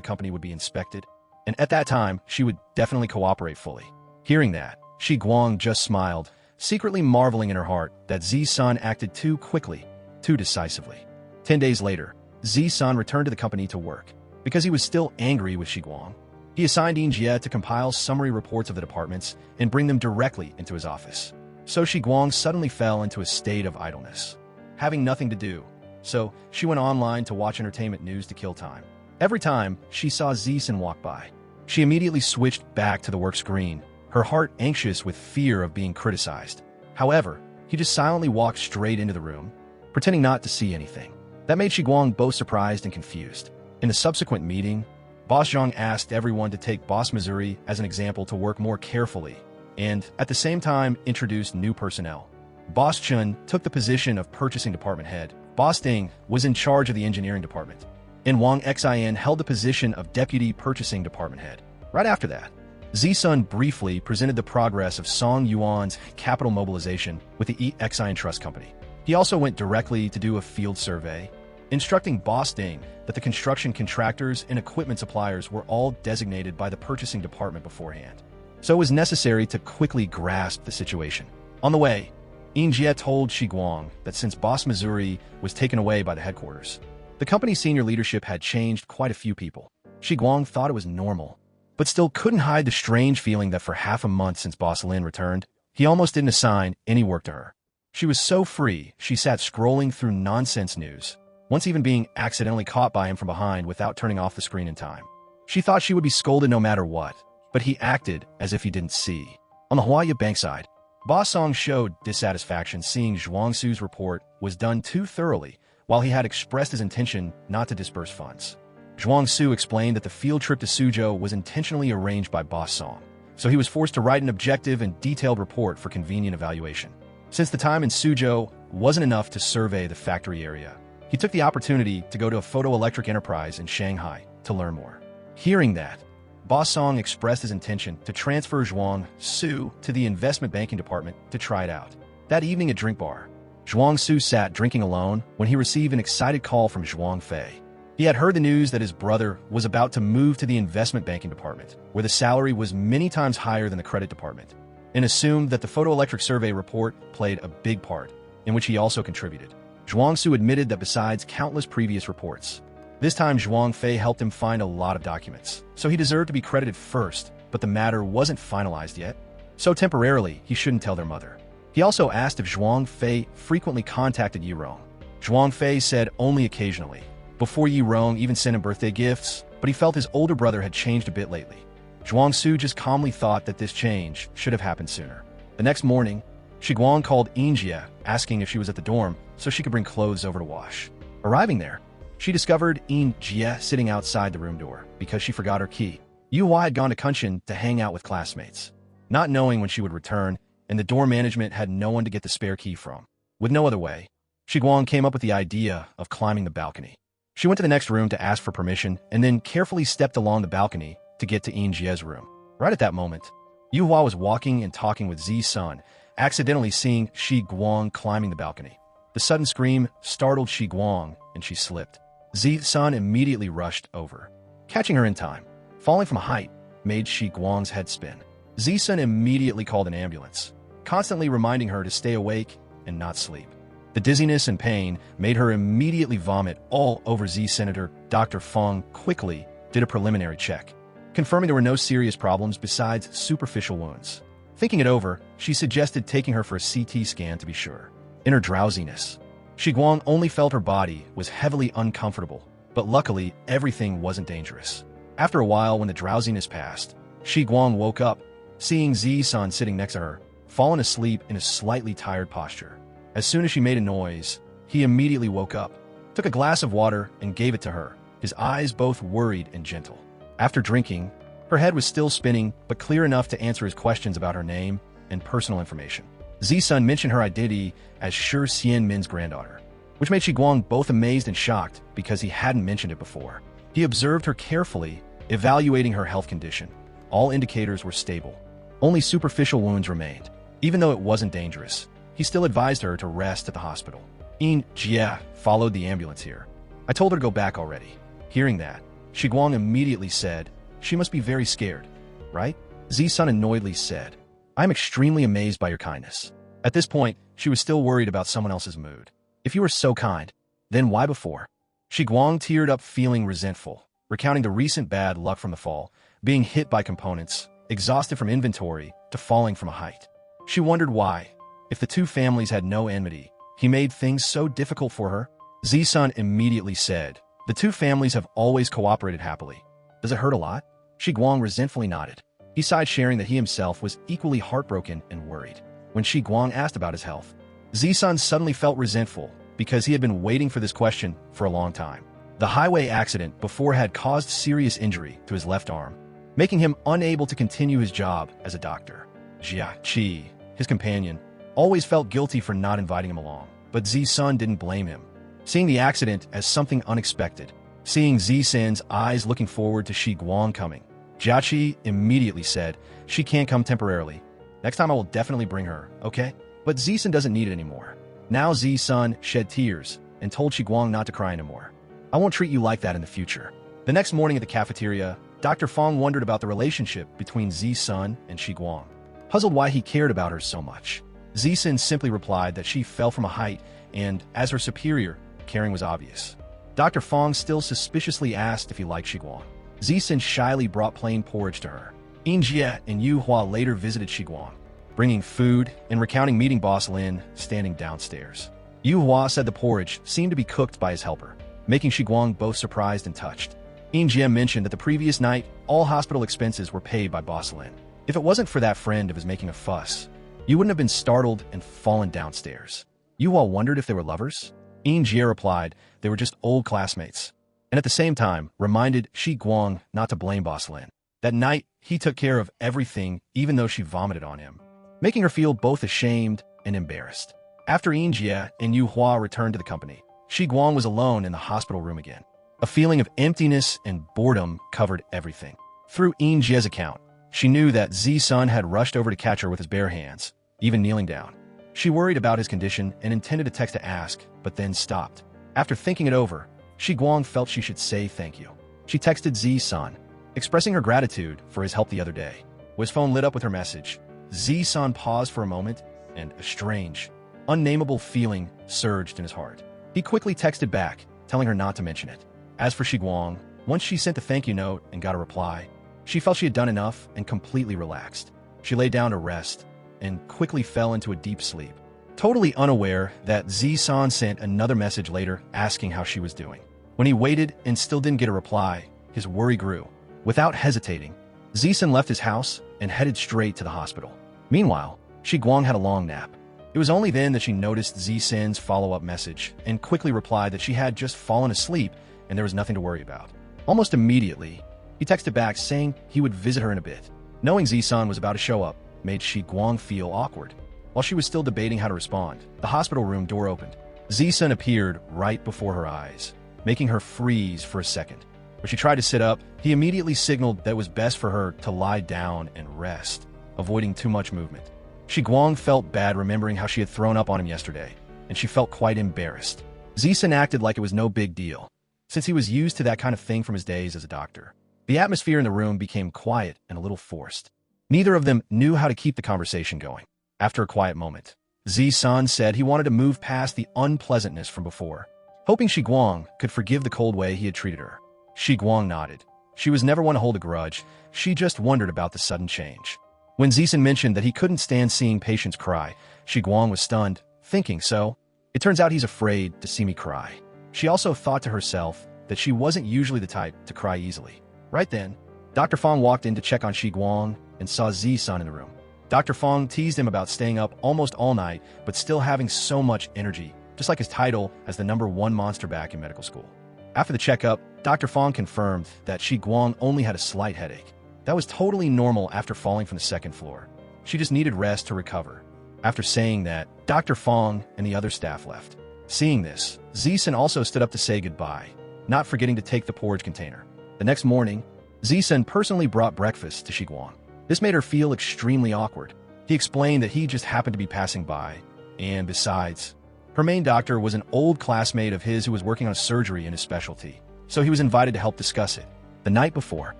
company would be inspected, and at that time she would definitely cooperate fully. Hearing that, Shi Guang just smiled, secretly marveling in her heart that Zisen acted too quickly, too decisively. 10 days later, Zisen returned to the company to work. Because he was still angry with Shi Guang, he assigned Injie to compile summary reports of the departments and bring them directly into his office. So Shi Guang suddenly fell into a state of idleness, having nothing to do. So she went online to watch entertainment news to kill time. Every time she saw Zisen walk by, she immediately switched back to the work screen, her heart anxious with fear of being criticized. However, he just silently walked straight into the room, pretending not to see anything. That made Shi Guang both surprised and confused. In the subsequent meeting, Boss Zhang asked everyone to take Boss Missouri as an example to work more carefully, and at the same time introduced new personnel. Boss Chun took the position of purchasing department head. Boss Ding was in charge of the engineering department, and Wang Xin held the position of deputy purchasing department head. Right after that, Zisen briefly presented the progress of Song Yuan's capital mobilization with the Xin Trust Company. He also went directly to do a field survey, instructing Boss Ding that the construction contractors and equipment suppliers were all designated by the purchasing department beforehand. So it was necessary to quickly grasp the situation. On the way, Injie told Shi Guang that since Boss Missouri was taken away by the headquarters, the company's senior leadership had changed quite a few people. Shi Guang thought it was normal, but still couldn't hide the strange feeling that for half a month since Boss Lin returned, he almost didn't assign any work to her. She was so free, she sat scrolling through nonsense news, once even being accidentally caught by him from behind without turning off the screen in time. She thought she would be scolded no matter what, but he acted as if he didn't see. On the Huaya Bank side, Boss Song showed dissatisfaction seeing Zhuang Su's report was done too thoroughly, while he had expressed his intention not to disperse funds. Zhuang Su explained that the field trip to Suzhou was intentionally arranged by Boss Song, so he was forced to write an objective and detailed report for convenient evaluation. Since the time in Suzhou wasn't enough to survey the factory area, he took the opportunity to go to a photoelectric enterprise in Shanghai to learn more. Hearing that, Boss Song expressed his intention to transfer Zhuang Su to the investment banking department to try it out. That evening at Drink Bar, Zhuang Su sat drinking alone when he received an excited call from Zhuang Fei. He had heard the news that his brother was about to move to the investment banking department, where the salary was many times higher than the credit department, and assumed that the photoelectric survey report played a big part, in which he also contributed. Zhuang Su admitted that besides countless previous reports, this time Zhuang Fei helped him find a lot of documents, so he deserved to be credited first, but the matter wasn't finalized yet, so temporarily he shouldn't tell their mother. He also asked if Zhuang Fei frequently contacted Yi Rong. Zhuang Fei said only occasionally. Before Yi Rong even sent him birthday gifts, but he felt his older brother had changed a bit lately. Zhuang Su just calmly thought that this change should have happened sooner. The next morning, Shiguang called Injia, asking if she was at the dorm so she could bring clothes over to wash. Arriving there, she discovered Injia sitting outside the room door because she forgot her key. Yuhua had gone to Kunshan to hang out with classmates, not knowing when she would return, and the dorm management had no one to get the spare key from. With no other way, Shiguang came up with the idea of climbing the balcony. She went to the next room to ask for permission and then carefully stepped along the balcony to get to Injia's room. Right at that moment, Yuhua was walking and talking with Zi-sun, accidentally seeing Shi Guang climbing the balcony. The sudden scream startled Shi Guang, and she slipped. Zi-sun immediately rushed over, catching her in time. Falling from a height made Shi Guang's head spin. Zi-sun immediately called an ambulance, constantly reminding her to stay awake and not sleep. The dizziness and pain made her immediately vomit all over Senator Dr. Fong quickly did a preliminary check, confirming there were no serious problems besides superficial wounds. Thinking it over, she suggested taking her for a CT scan to be sure. In her drowsiness, Shiguang only felt her body was heavily uncomfortable, but luckily everything wasn't dangerous. After a while, when the drowsiness passed, Shiguang woke up, seeing Zi-sun sitting next to her, fallen asleep in a slightly tired posture. As soon as she made a noise, he immediately woke up, took a glass of water, and gave it to her, his eyes both worried and gentle. After drinking, her head was still spinning, but clear enough to answer his questions about her name and personal information. Zi-sun mentioned her identity as Shi Xianmin's granddaughter, which made Shiguang both amazed and shocked because he hadn't mentioned it before. He observed her carefully, evaluating her health condition. All indicators were stable. Only superficial wounds remained. Even though it wasn't dangerous, he still advised her to rest at the hospital. Jia followed the ambulance here. I told her to go back already. Hearing that, Shiguang immediately said, she must be very scared, right? Zi-sun annoyedly said, I'm extremely amazed by your kindness. At this point, she was still worried about someone else's mood. If you were so kind, then why before? Shiguang teared up feeling resentful, recounting the recent bad luck from the fall, being hit by components, exhausted from inventory, to falling from a height. She wondered why, if the two families had no enmity, he made things so difficult for her. Zi-sun immediately said, the two families have always cooperated happily. Does it hurt a lot? Shiguang resentfully nodded, besides sharing that he himself was equally heartbroken and worried. When Shiguang asked about his health, Zi-sun suddenly felt resentful because he had been waiting for this question for a long time. The highway accident before had caused serious injury to his left arm, making him unable to continue his job as a doctor. Jia Qi, his companion, always felt guilty for not inviting him along, but Zi-sun didn't blame him. Seeing the accident as something unexpected, seeing Zi-sun's eyes looking forward to Shiguang coming, Jiaqi immediately said, she can't come temporarily. Next time I will definitely bring her, okay? But Zi-sun doesn't need it anymore. Now Zi-sun shed tears and told Shiguang not to cry anymore. I won't treat you like that in the future. The next morning at the cafeteria, Dr. Fong wondered about the relationship between Zi-sun and Shiguang, puzzled why he cared about her so much. Zi-sun simply replied that she fell from a height and, as her superior, caring was obvious. Dr. Fong still suspiciously asked if he liked Shiguang. Zi-sun shyly brought plain porridge to her. Injia and Yu Hua later visited Shiguang, bringing food and recounting meeting boss Lin standing downstairs. Yu Hua said the porridge seemed to be cooked by his helper, making Shiguang both surprised and touched. Injia mentioned that the previous night, all hospital expenses were paid by boss Lin. If it wasn't for that friend of his making a fuss, you wouldn't have been startled and fallen downstairs. You all wondered if they were lovers? Injia replied, they were just old classmates. and at the same time reminded Shi Guang not to blame Boss Lin. That night, he took care of everything even though she vomited on him, making her feel both ashamed and embarrassed. After Yin Jie and Yu Hua returned to the company, Shi Guang was alone in the hospital room again. A feeling of emptiness and boredom covered everything. Through Yin Jie's account, she knew that Zi-sun had rushed over to catch her with his bare hands, even kneeling down. She worried about his condition and intended to text to ask, but then stopped. After thinking it over, Shi Guang felt she should say thank you. She texted Zi-sun, expressing her gratitude for his help the other day. When his phone lit up with her message, Zi-sun paused for a moment, and a strange, unnameable feeling surged in his heart. He quickly texted back, telling her not to mention it. As for Shi Guang, once she sent a thank you note and got a reply, she felt she had done enough and completely relaxed. She lay down to rest and quickly fell into a deep sleep, totally unaware that Zi-san sent another message later asking how she was doing. When he waited and still didn't get a reply, his worry grew. Without hesitating, Zi-san left his house and headed straight to the hospital. Meanwhile, Shi Guang had a long nap. It was only then that she noticed Zi-san's follow-up message and quickly replied that she had just fallen asleep and there was nothing to worry about. Almost immediately, he texted back saying he would visit her in a bit. Knowing Zi-san was about to show up made Shi Guang feel awkward. While she was still debating how to respond, the hospital room door opened. Zi-san appeared right before her eyes, making her freeze for a second. When she tried to sit up, he immediately signaled that it was best for her to lie down and rest, avoiding too much movement. Shi Guang felt bad remembering how she had thrown up on him yesterday, and she felt quite embarrassed. Zi-san acted like it was no big deal, since he was used to that kind of thing from his days as a doctor. The atmosphere in the room became quiet and a little forced. Neither of them knew how to keep the conversation going. After a quiet moment, Zi-san said he wanted to move past the unpleasantness from before, hoping Shi Guang could forgive the cold way he had treated her. Shi Guang nodded. She was never one to hold a grudge. She just wondered about the sudden change. When Zi-san mentioned that he couldn't stand seeing patients cry, Shi Guang was stunned, thinking, so? It turns out he's afraid to see me cry. She also thought to herself that she wasn't usually the type to cry easily. Right then, Dr. Fong walked in to check on Shi Guang and saw Zi-san in the room. Dr. Fong teased him about staying up almost all night, but still having so much energy, just like his title as the #1 monster back in medical school. After the checkup, Dr. Fong confirmed that Shi Guang only had a slight headache. That was totally normal after falling from the second floor. She just needed rest to recover. After saying that, Dr. Fong and the other staff left. Seeing this, Zi-san also stood up to say goodbye, not forgetting to take the porridge container. The next morning, Zi-san personally brought breakfast to Shi Guang. This made her feel extremely awkward. He explained that he just happened to be passing by, and besides, her main doctor was an old classmate of his who was working on surgery in his specialty, so he was invited to help discuss it. The night before,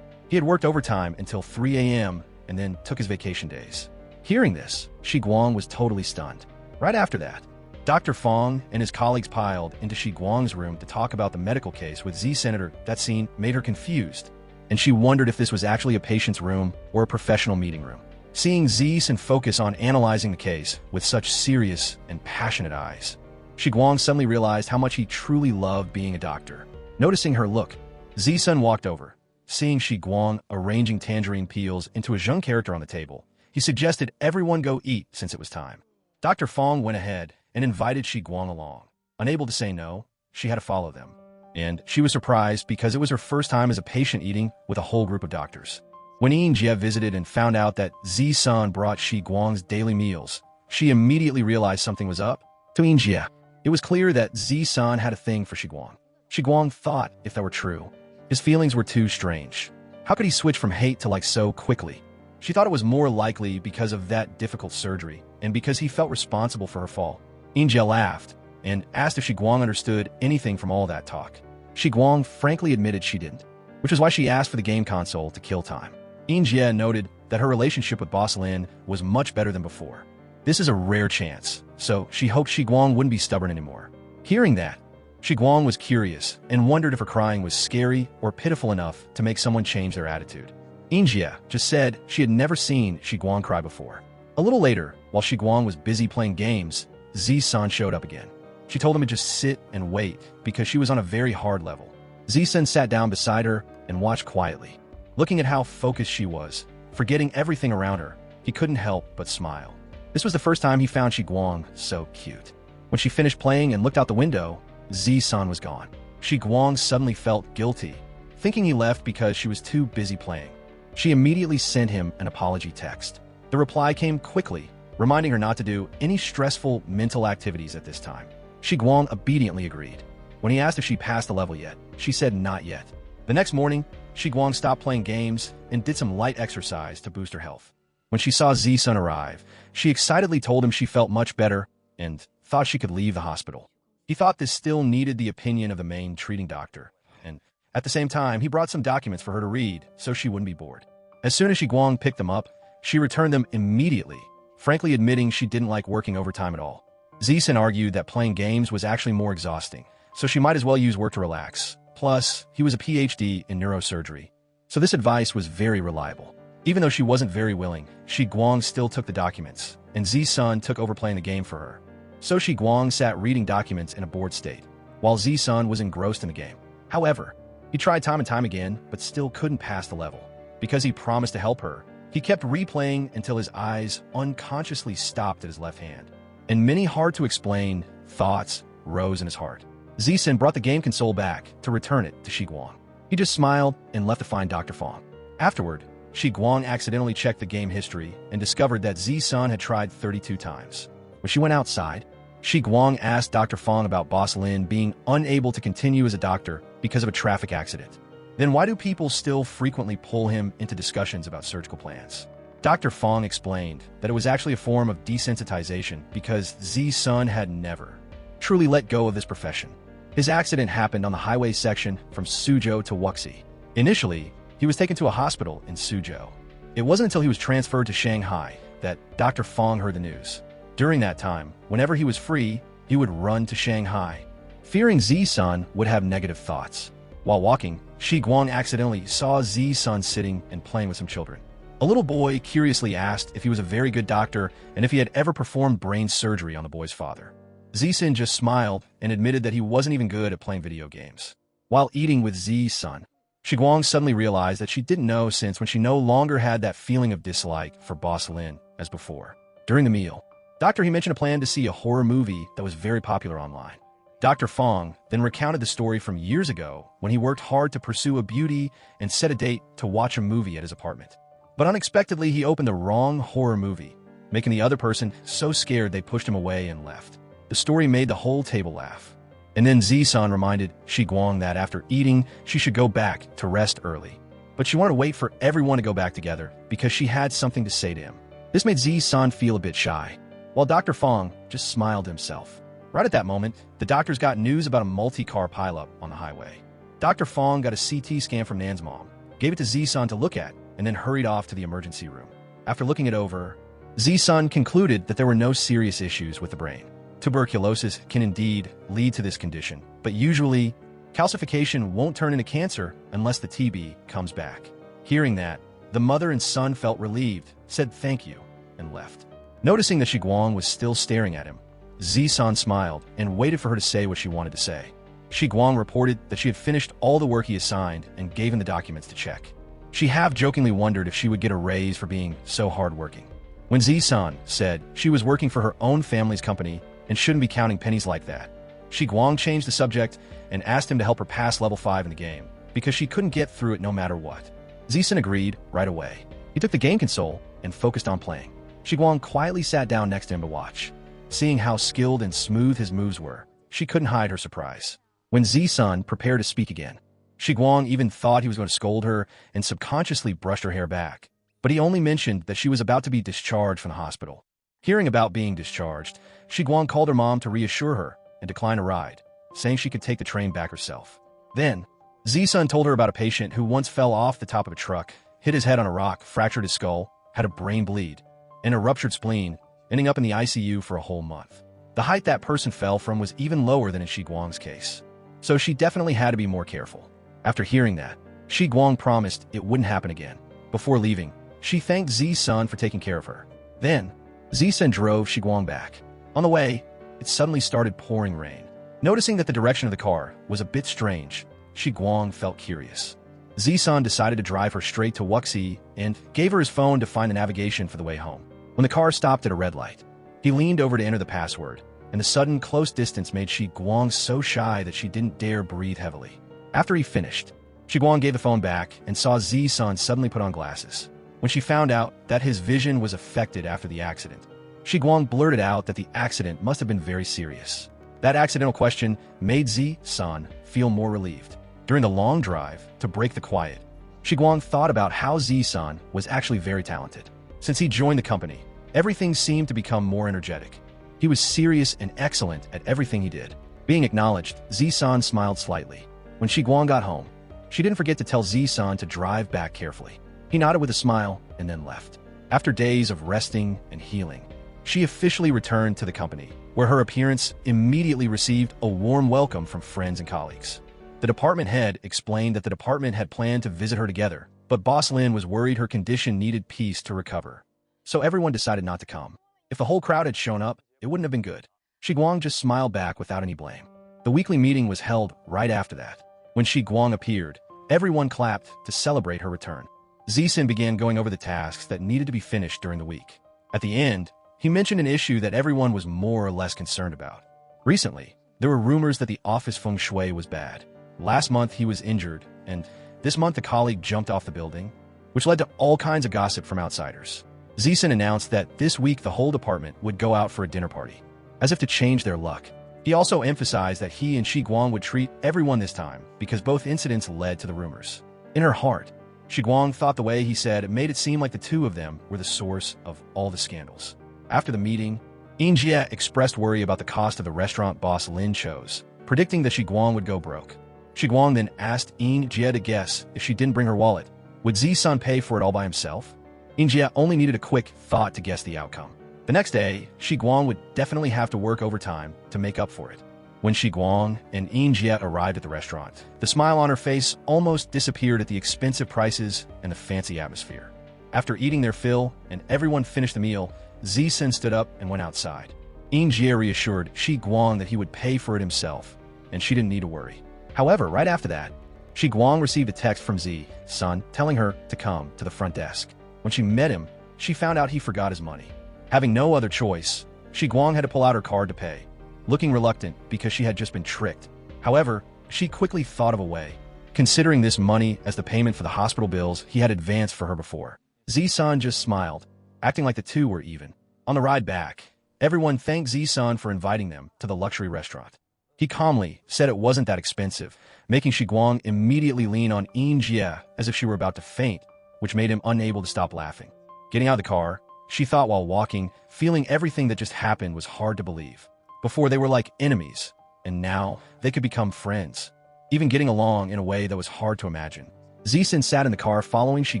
he had worked overtime until 3 a.m. and then took his vacation days. Hearing this, Shi Guang was totally stunned. Right after that, Dr. Fong and his colleagues piled into Shi Guang's room to talk about the medical case with Z-Senator. That scene made her confused, and she wondered if this was actually a patient's room or a professional meeting room. Seeing Z-Sen focus on analyzing the case with such serious and passionate eyes, Shi Guang suddenly realized how much he truly loved being a doctor. Noticing her look, Z-Sen walked over. Seeing Shi Guang arranging tangerine peels into a Zheng character on the table, he suggested everyone go eat since it was time. Dr. Fong went ahead and invited Shi Guang along. Unable to say no, she had to follow them. And she was surprised because it was her first time as a patient eating with a whole group of doctors. When Yin Jie visited and found out that Zi-san brought Shi Guang's daily meals, she immediately realized something was up. To Yin Jie, it was clear that Zi-san had a thing for Shi Guang. Shi Guang thought if that were true, his feelings were too strange. How could he switch from hate to like so quickly? She thought it was more likely because of that difficult surgery and because he felt responsible for her fall. Yin Jie laughed and asked if Shi Guang understood anything from all that talk. Shi Guang frankly admitted she didn't, which is why she asked for the game console to kill time. Yin Jie noted that her relationship with Boss Lin was much better than before. This is a rare chance, so she hoped Shi Guang wouldn't be stubborn anymore. Hearing that, Shi Guang was curious and wondered if her crying was scary or pitiful enough to make someone change their attitude. Yin Jie just said she had never seen Shi Guang cry before. A little later, while Shi Guang was busy playing games, Z-san showed up again. She told him to just sit and wait because she was on a very hard level. Z-san sat down beside her and watched quietly. Looking at how focused she was, forgetting everything around her, he couldn't help but smile. This was the first time he found Shi Guang so cute. When she finished playing and looked out the window, Z-san was gone. Shi Guang suddenly felt guilty, thinking he left because she was too busy playing. She immediately sent him an apology text. The reply came quickly, reminding her not to do any stressful mental activities at this time. Shi Guang obediently agreed. When he asked if she passed the level yet, she said not yet. The next morning, Shi Guang stopped playing games and did some light exercise to boost her health. When she saw Z-Sun arrive, she excitedly told him she felt much better and thought she could leave the hospital. He thought this still needed the opinion of the main treating doctor, and at the same time, he brought some documents for her to read so she wouldn't be bored. As soon as Shi Guang picked them up, she returned them immediately, frankly admitting she didn't like working overtime at all. Z-Sun argued that playing games was actually more exhausting, so she might as well use work to relax. Plus, he was a PhD in neurosurgery, so this advice was very reliable. Even though she wasn't very willing, Shi Guang still took the documents, and Z-Sun took over playing the game for her. So Shi Guang sat reading documents in a bored state, while Z-Sun was engrossed in the game. However, he tried time and time again, but still couldn't pass the level. Because he promised to help her, he kept replaying until his eyes unconsciously stopped at his left hand, and many hard-to-explain thoughts rose in his heart. Z-Sun brought the game console back to return it to Shi Guang. He just smiled and left to find Dr. Fong. Afterward, Shi Guang accidentally checked the game history and discovered that Z-Sun had tried 32 times. When she went outside, Shi Guang asked Dr. Fong about Boss Lin being unable to continue as a doctor because of a traffic accident. Then why do people still frequently pull him into discussions about surgical plans? Dr. Fong explained that it was actually a form of desensitization because Z-Sun had never truly let go of this profession. His accident happened on the highway section from Suzhou to Wuxi. Initially, he was taken to a hospital in Suzhou. It wasn't until he was transferred to Shanghai that Dr. Fong heard the news. During that time, whenever he was free, he would run to Shanghai, fearing Z-Sun would have negative thoughts. While walking, Shi Guang accidentally saw Z-Sun sitting and playing with some children. A little boy curiously asked if he was a very good doctor and if he had ever performed brain surgery on the boy's father. Z-Sun just smiled and admitted that he wasn't even good at playing video games. While eating with Z-Sun, Shi Guang suddenly realized that she didn't know since when she no longer had that feeling of dislike for Boss Lin as before. During the meal, he mentioned a plan to see a horror movie that was very popular online. Dr. Fong then recounted the story from years ago when he worked hard to pursue a beauty and set a date to watch a movie at his apartment. But unexpectedly, he opened the wrong horror movie, making the other person so scared they pushed him away and left. The story made the whole table laugh. And then Z-Sun reminded Shi Guang that after eating, she should go back to rest early. But she wanted to wait for everyone to go back together because she had something to say to him. This made Z-Sun feel a bit shy, while Dr. Fong just smiled to himself. Right at that moment, the doctors got news about a multi-car pileup on the highway. Dr. Fong got a CT scan from Nan's mom, gave it to Z-Sun to look at, and then hurried off to the emergency room. After looking it over, Z-Sun concluded that there were no serious issues with the brain. Tuberculosis can indeed lead to this condition, but usually, calcification won't turn into cancer unless the TB comes back. Hearing that, the mother and son felt relieved, said thank you, and left. Noticing that Shi Guang was still staring at him, Z-Sun smiled and waited for her to say what she wanted to say. Shi Guang reported that she had finished all the work he assigned and gave him the documents to check. She half-jokingly wondered if she would get a raise for being so hardworking. When Z-Sun said she was working for her own family's company and shouldn't be counting pennies like that, Shi Guang changed the subject and asked him to help her pass level 5 in the game because she couldn't get through it no matter what. Z-Sun agreed right away. He took the game console and focused on playing. Shi Guang quietly sat down next to him to watch. Seeing how skilled and smooth his moves were, she couldn't hide her surprise. When Z-Sun prepared to speak again, Shi Guang even thought he was going to scold her and subconsciously brushed her hair back. But he only mentioned that she was about to be discharged from the hospital. Hearing about being discharged, Shi Guang called her mom to reassure her and decline a ride, saying she could take the train back herself. Then, Z-Sun told her about a patient who once fell off the top of a truck, hit his head on a rock, fractured his skull, had a brain bleed, and a ruptured spleen, ending up in the ICU for a whole month. The height that person fell from was even lower than in Shi Guang's case, so she definitely had to be more careful. After hearing that, Shi Guang promised it wouldn't happen again. Before leaving, she thanked Z-Sun for taking care of her. Then, Z-Sun drove Shi Guang back. On the way, it suddenly started pouring rain. Noticing that the direction of the car was a bit strange, Shi Guang felt curious. Z-Sun decided to drive her straight to Wuxi and gave her his phone to find the navigation for the way home. When the car stopped at a red light, he leaned over to enter the password, and the sudden close distance made Shi Guang so shy that she didn't dare breathe heavily. After he finished, Shi Guang gave the phone back and saw Z-san suddenly put on glasses. When she found out that his vision was affected after the accident, Shi Guang blurted out that the accident must have been very serious. That accidental question made Z-san feel more relieved. During the long drive to break the quiet, Shi Guang thought about how Z-san was actually very talented. Since he joined the company, everything seemed to become more energetic. He was serious and excellent at everything he did. Being acknowledged, Z-san smiled slightly. When Shi Guang got home, she didn't forget to tell Z-san to drive back carefully. He nodded with a smile and then left. After days of resting and healing, she officially returned to the company, where her appearance immediately received a warm welcome from friends and colleagues. The department head explained that the department had planned to visit her together, but Boss Lin was worried her condition needed peace to recover. So everyone decided not to come. If the whole crowd had shown up, it wouldn't have been good. Shi Guang just smiled back without any blame. The weekly meeting was held right after that. When Shi Guang appeared, everyone clapped to celebrate her return. Z-san began going over the tasks that needed to be finished during the week. At the end, he mentioned an issue that everyone was more or less concerned about. Recently, there were rumors that the office feng shui was bad. Last month, he was injured, and this month a colleague jumped off the building, which led to all kinds of gossip from outsiders. Z-san announced that this week the whole department would go out for a dinner party, as if to change their luck. He also emphasized that he and Shi Guang would treat everyone this time because both incidents led to the rumors. In her heart, Shi Guang thought the way he said made it seem like the two of them were the source of all the scandals. After the meeting, Injia expressed worry about the cost of the restaurant Boss Lin chose, predicting that Shi Guang would go broke. Shi Guang then asked Injia to guess if she didn't bring her wallet. Would Z-san pay for it all by himself? Injia only needed a quick thought to guess the outcome. The next day, Shi Guang would definitely have to work overtime to make up for it. When Shi Guang and Injia arrived at the restaurant, the smile on her face almost disappeared at the expensive prices and the fancy atmosphere. After eating their fill and everyone finished the meal, Z-san stood up and went outside. Injia reassured Shi Guang that he would pay for it himself, and she didn't need to worry. However, right after that, Shi Guang received a text from Z-san telling her to come to the front desk. When she met him, she found out he forgot his money. Having no other choice, Shi Guang had to pull out her card to pay, looking reluctant because she had just been tricked. However, she quickly thought of a way, considering this money as the payment for the hospital bills he had advanced for her before. Z-san just smiled, acting like the two were even. On the ride back, everyone thanked Z-san for inviting them to the luxury restaurant. He calmly said it wasn't that expensive, making Shi Guang immediately lean on Injia as if she were about to faint, which made him unable to stop laughing. Getting out of the car, she thought while walking, feeling everything that just happened was hard to believe. Before they were like enemies, and now they could become friends, even getting along in a way that was hard to imagine. Z-san sat in the car following Shi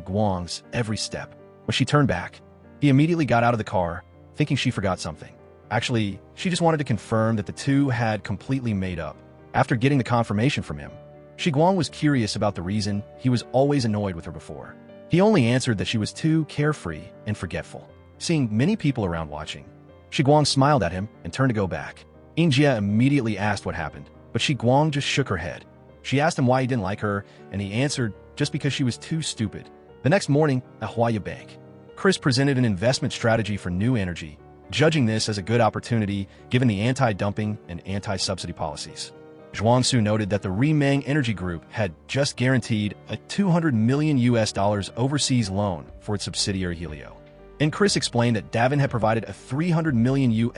Guang's every step. When she turned back, he immediately got out of the car, thinking she forgot something. Actually, she just wanted to confirm that the two had completely made up. After getting the confirmation from him, Shi Guang was curious about the reason he was always annoyed with her before. He only answered that she was too carefree and forgetful. Seeing many people around watching, Shi Guang smiled at him and turned to go back. Injia immediately asked what happened, but Shi Guang just shook her head. She asked him why he didn't like her, and he answered just because she was too stupid. The next morning, at Huaya Bank, Chris presented an investment strategy for new energy, judging this as a good opportunity given the anti-dumping and anti-subsidy policies. Zhuang Su noted that the Remang Energy Group had just guaranteed a $200 million overseas loan for its subsidiary Helio. And Chris explained that Davin had provided a $300 million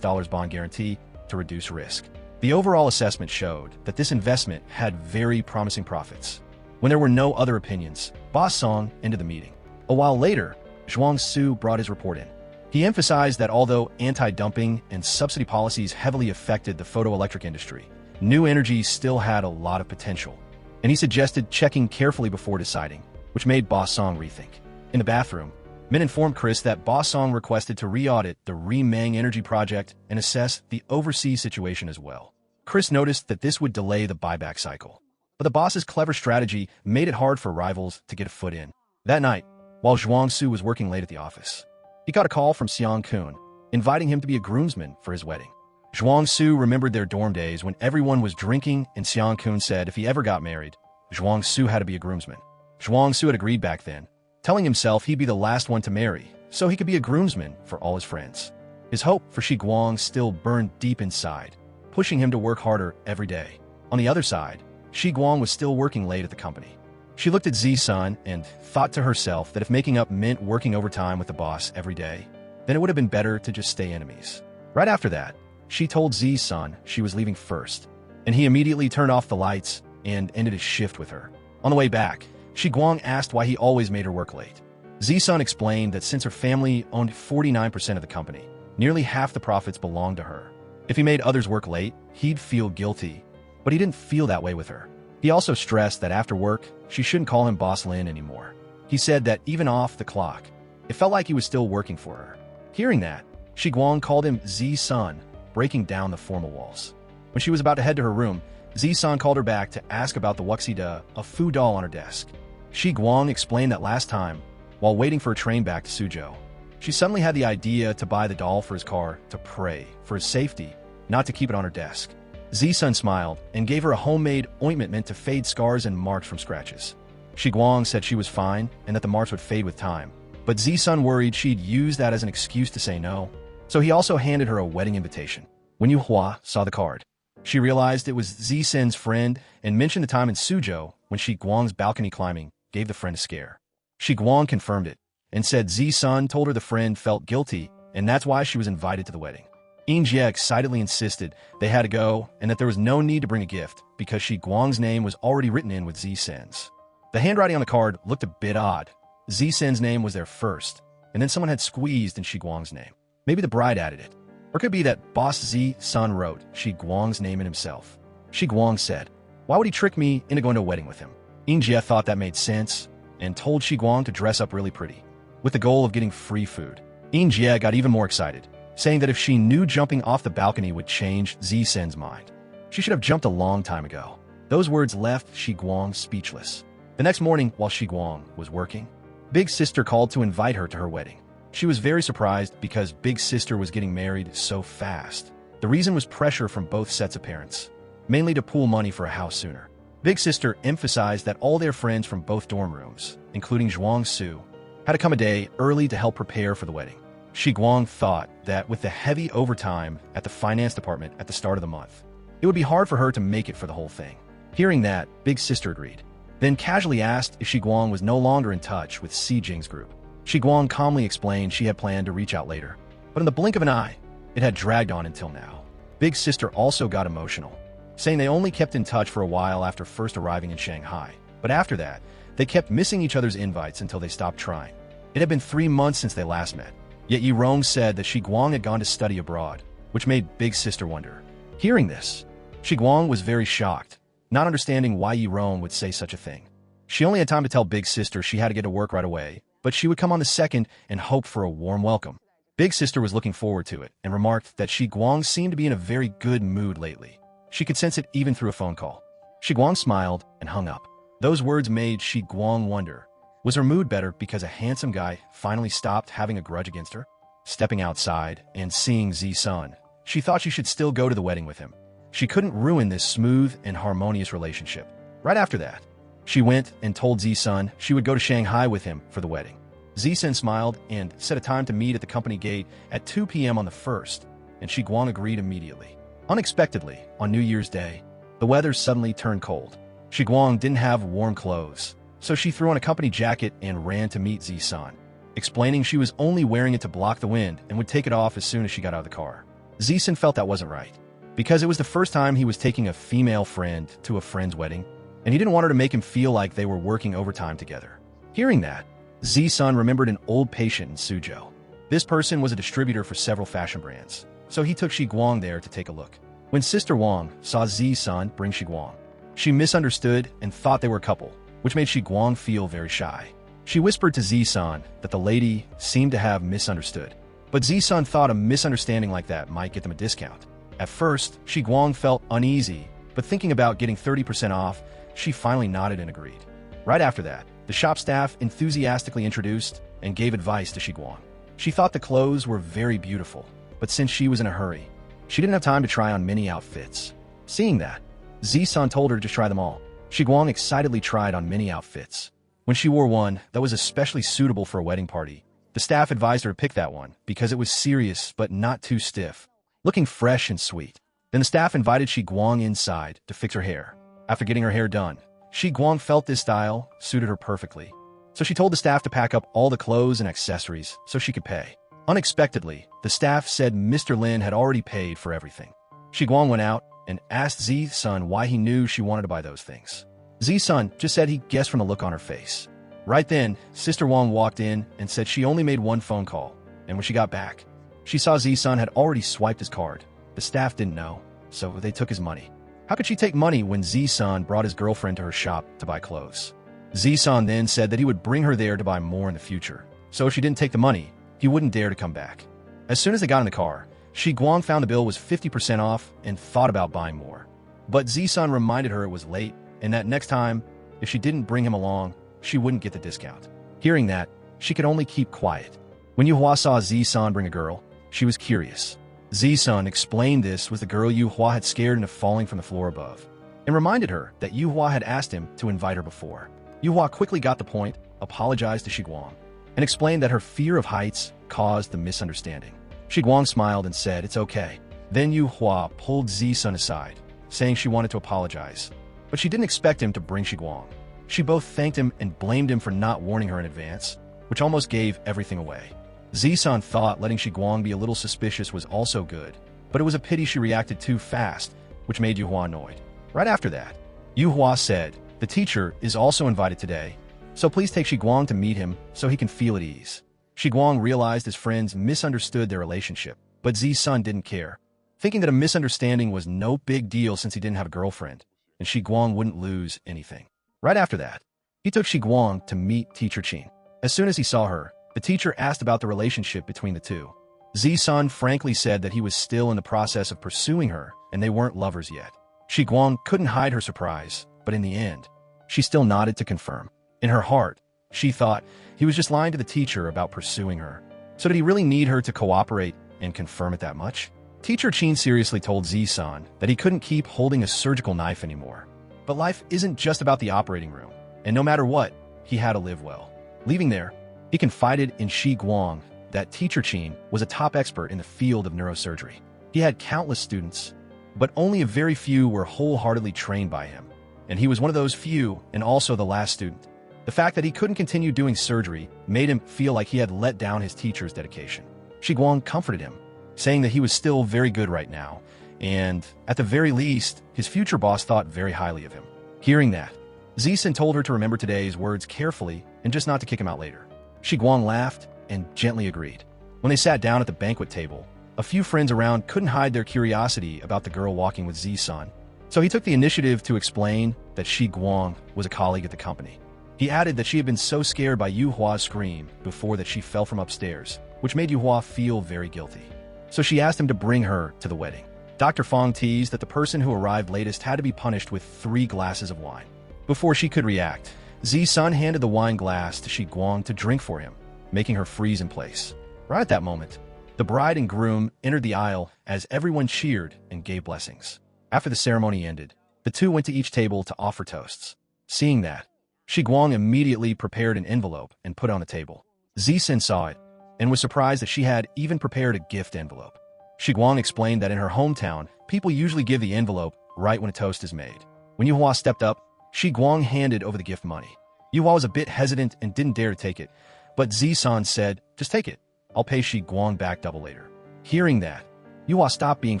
bond guarantee to reduce risk. The overall assessment showed that this investment had very promising profits. When there were no other opinions, Boss Song ended the meeting. A while later, Zhuang Su brought his report in. He emphasized that although anti-dumping and subsidy policies heavily affected the photoelectric industry, new energy still had a lot of potential, and he suggested checking carefully before deciding, which made Boss Song rethink. In the bathroom, Min informed Chris that Boss Song requested to re-audit the Remang Energy project and assess the overseas situation as well. Chris noticed that this would delay the buyback cycle, but the boss's clever strategy made it hard for rivals to get a foot in. That night, while Zhuang Su was working late at the office, he got a call from Xiang Kun, inviting him to be a groomsman for his wedding. Zhuang Su remembered their dorm days when everyone was drinking, and Xiang Kun said if he ever got married, Zhuang Su had to be a groomsman. Zhuang Su had agreed back then, telling himself he'd be the last one to marry, so he could be a groomsman for all his friends. His hope for Shi Guang still burned deep inside, pushing him to work harder every day. On the other side, Shi Guang was still working late at the company. She looked at Zi-sun and thought to herself that if making up meant working overtime with the boss every day, then it would have been better to just stay enemies. Right after that, she told Zi-sun she was leaving first, and he immediately turned off the lights and ended his shift with her. On the way back, Shi Guang asked why he always made her work late. Zi-sun explained that since her family owned 49% of the company, nearly half the profits belonged to her. If he made others work late, he'd feel guilty, but he didn't feel that way with her. He also stressed that after work, she shouldn't call him Boss Lin anymore. He said that even off the clock, it felt like he was still working for her. Hearing that, Shi Guang called him Zi-sun, breaking down the formal walls. When she was about to head to her room, Zi-sun called her back to ask about the Wuxida, a foo doll on her desk. Shi Guang explained that last time, while waiting for a train back to Suzhou, she suddenly had the idea to buy the doll for his car to pray for his safety, not to keep it on her desk. Zi-sun smiled and gave her a homemade ointment meant to fade scars and marks from scratches. Shi Guang said she was fine and that the marks would fade with time, but Zi-sun worried she'd use that as an excuse to say no, so he also handed her a wedding invitation. When Yu Hua saw the card, she realized it was Zi-sun's friend and mentioned the time in Suzhou when Shi Guang's balcony climbing gave the friend a scare. Shi Guang confirmed it and said Zi-sun told her the friend felt guilty and that's why she was invited to the wedding. Injie excitedly insisted they had to go and that there was no need to bring a gift because Shi Guang's name was already written in with Zi-sun's. The handwriting on the card looked a bit odd. Zi-sun's name was there first, and then someone had squeezed in Shi Guang's name. Maybe the bride added it. Or it could be that Boss Zi-sun wrote Shi Guang's name in himself. Shi Guang said, "Why would he trick me into going to a wedding with him?" Injie thought that made sense and told Shi Guang to dress up really pretty, with the goal of getting free food. Injie got even more excited, saying that if she knew jumping off the balcony would change Zi-sun's mind, she should have jumped a long time ago. Those words left Shi Guang speechless. The next morning, while Shi Guang was working, Big Sister called to invite her to her wedding. She was very surprised because Big Sister was getting married so fast. The reason was pressure from both sets of parents, mainly to pool money for a house sooner. Big Sister emphasized that all their friends from both dorm rooms, including Zhuang Su, had to come a day early to help prepare for the wedding. Shi Guang thought that with the heavy overtime at the finance department at the start of the month, it would be hard for her to make it for the whole thing. Hearing that, Big Sister agreed, then casually asked if Shi Guang was no longer in touch with Si Jing's group. Shi Guang calmly explained she had planned to reach out later, but in the blink of an eye, it had dragged on until now. Big Sister also got emotional, saying they only kept in touch for a while after first arriving in Shanghai, but after that, they kept missing each other's invites until they stopped trying. It had been 3 months since they last met, yet Yi Rong said that Shi Guang had gone to study abroad, which made Big Sister wonder. Hearing this, Shi Guang was very shocked, not understanding why Yi Rong would say such a thing. She only had time to tell Big Sister she had to get to work right away, but she would come on the second and hoped for a warm welcome. Big Sister was looking forward to it and remarked that Shi Guang seemed to be in a very good mood lately. She could sense it even through a phone call. Shi Guang smiled and hung up. Those words made Shi Guang wonder, was her mood better because a handsome guy finally stopped having a grudge against her? Stepping outside and seeing Zi-sun, she thought she should still go to the wedding with him. She couldn't ruin this smooth and harmonious relationship. Right after that, she went and told Zi-sun she would go to Shanghai with him for the wedding. Zi-sun smiled and set a time to meet at the company gate at 2 p.m. on the 1st, and Shi Guang agreed immediately. Unexpectedly, on New Year's Day, the weather suddenly turned cold. Shi Guang didn't have warm clothes, so she threw on a company jacket and ran to meet Zi-sun, explaining she was only wearing it to block the wind and would take it off as soon as she got out of the car. Zi-sun felt that wasn't right, because it was the first time he was taking a female friend to a friend's wedding, and he didn't want her to make him feel like they were working overtime together. Hearing that, Zi-sun remembered an old patient in Suzhou. This person was a distributor for several fashion brands, so he took Shi Guang there to take a look. When Sister Wang saw Zi-sun bring Shi Guang, she misunderstood and thought they were a couple, which made Shi Guang feel very shy. She whispered to Zi-sun that the lady seemed to have misunderstood, but Zi-sun thought a misunderstanding like that might get them a discount. At first, Shi Guang felt uneasy, but thinking about getting 30% off, she finally nodded and agreed. Right after that, the shop staff enthusiastically introduced and gave advice to Shi Guang. She thought the clothes were very beautiful, but since she was in a hurry, she didn't have time to try on many outfits. Seeing that, Zi-sun told her to try them all. Shi Guang excitedly tried on many outfits. When she wore one that was especially suitable for a wedding party, The staff advised her to pick that one because it was serious but not too stiff, looking fresh and sweet. Then the staff invited Shi Guang inside to fix her hair. After getting her hair done, Shi Guang felt this style suited her perfectly. So she told the staff to pack up all the clothes and accessories so she could pay. Unexpectedly, the staff said Mr. Lin had already paid for everything. Shi Guang went out and asked Zi-sun why he knew she wanted to buy those things. Zi-sun just said he guessed from the look on her face. Right then, Sister Wang walked in and said she only made one phone call, and when she got back, she saw Zi-sun had already swiped his card. The staff didn't know, so they took his money. How could she take money when Zi-sun brought his girlfriend to her shop to buy clothes? Zi-sun then said that he would bring her there to buy more in the future, so if she didn't take the money, he wouldn't dare to come back. As soon as they got in the car, Shi Guang found the bill was 50% off and thought about buying more. But Zi-sun reminded her it was late and that next time, if she didn't bring him along, she wouldn't get the discount. Hearing that, she could only keep quiet. When Yuhua saw Zi-sun bring a girl, she was curious. Zi-sun explained this was the girl Yuhua had scared into falling from the floor above, and reminded her that Yuhua had asked him to invite her before. Yuhua quickly got the point, apologized to Shi Guang, and explained that her fear of heights caused the misunderstanding. Shi Guang smiled and said it's okay. Then Yuhua pulled Zi-sun aside, saying she wanted to apologize, but she didn't expect him to bring Shi Guang. She both thanked him and blamed him for not warning her in advance, which almost gave everything away. Zi-sun thought letting Shi Guang be a little suspicious was also good, but it was a pity she reacted too fast, which made Yuhua annoyed. Right after that, Yuhua said, the teacher is also invited today, so please take Shi Guang to meet him so he can feel at ease. Shi Guang realized his friends misunderstood their relationship, but Zi-sun didn't care, thinking that a misunderstanding was no big deal since he didn't have a girlfriend, and Shi Guang wouldn't lose anything. Right after that, he took Shi Guang to meet Teacher Qin. As soon as he saw her, the teacher asked about the relationship between the two. Zi-sun frankly said that he was still in the process of pursuing her, and they weren't lovers yet. Shi Guang couldn't hide her surprise, but in the end, she still nodded to confirm. In her heart, she thought he was just lying to the teacher about pursuing her. So did he really need her to cooperate and confirm it that much? Teacher Qin seriously told Zi-sun that he couldn't keep holding a surgical knife anymore. But life isn't just about the operating room, and no matter what, he had to live well. Leaving there, he confided in Shi Guang that Teacher Qin was a top expert in the field of neurosurgery. He had countless students, but only a very few were wholeheartedly trained by him, and he was one of those few and also the last student. The fact that he couldn't continue doing surgery made him feel like he had let down his teacher's dedication. Shi Guang comforted him, saying that he was still very good right now, and, at the very least, his future boss thought very highly of him. Hearing that, Zi-sun told her to remember today's words carefully and just not to kick him out later. Shi Guang laughed and gently agreed. When they sat down at the banquet table, a few friends around couldn't hide their curiosity about the girl walking with Zi-sun, so he took the initiative to explain that Shi Guang was a colleague at the company. He added that she had been so scared by Yuhua's scream before that she fell from upstairs, which made Yuhua feel very guilty. So she asked him to bring her to the wedding. Dr. Fong teased that the person who arrived latest had to be punished with 3 glasses of wine. Before she could react, Zi-sun handed the wine glass to Shi Guang to drink for him, making her freeze in place. Right at that moment, the bride and groom entered the aisle as everyone cheered and gave blessings. After the ceremony ended, the two went to each table to offer toasts. Seeing that, Shi Guang immediately prepared an envelope and put it on the table. Zi-sun saw it and was surprised that she had even prepared a gift envelope. Shi Guang explained that in her hometown, people usually give the envelope right when a toast is made. When Yuhua stepped up, Shi Guang handed over the gift money. Yuhua was a bit hesitant and didn't dare to take it, but Zi-sun said, just take it. I'll pay Shi Guang back double later. Hearing that, Yuhua stopped being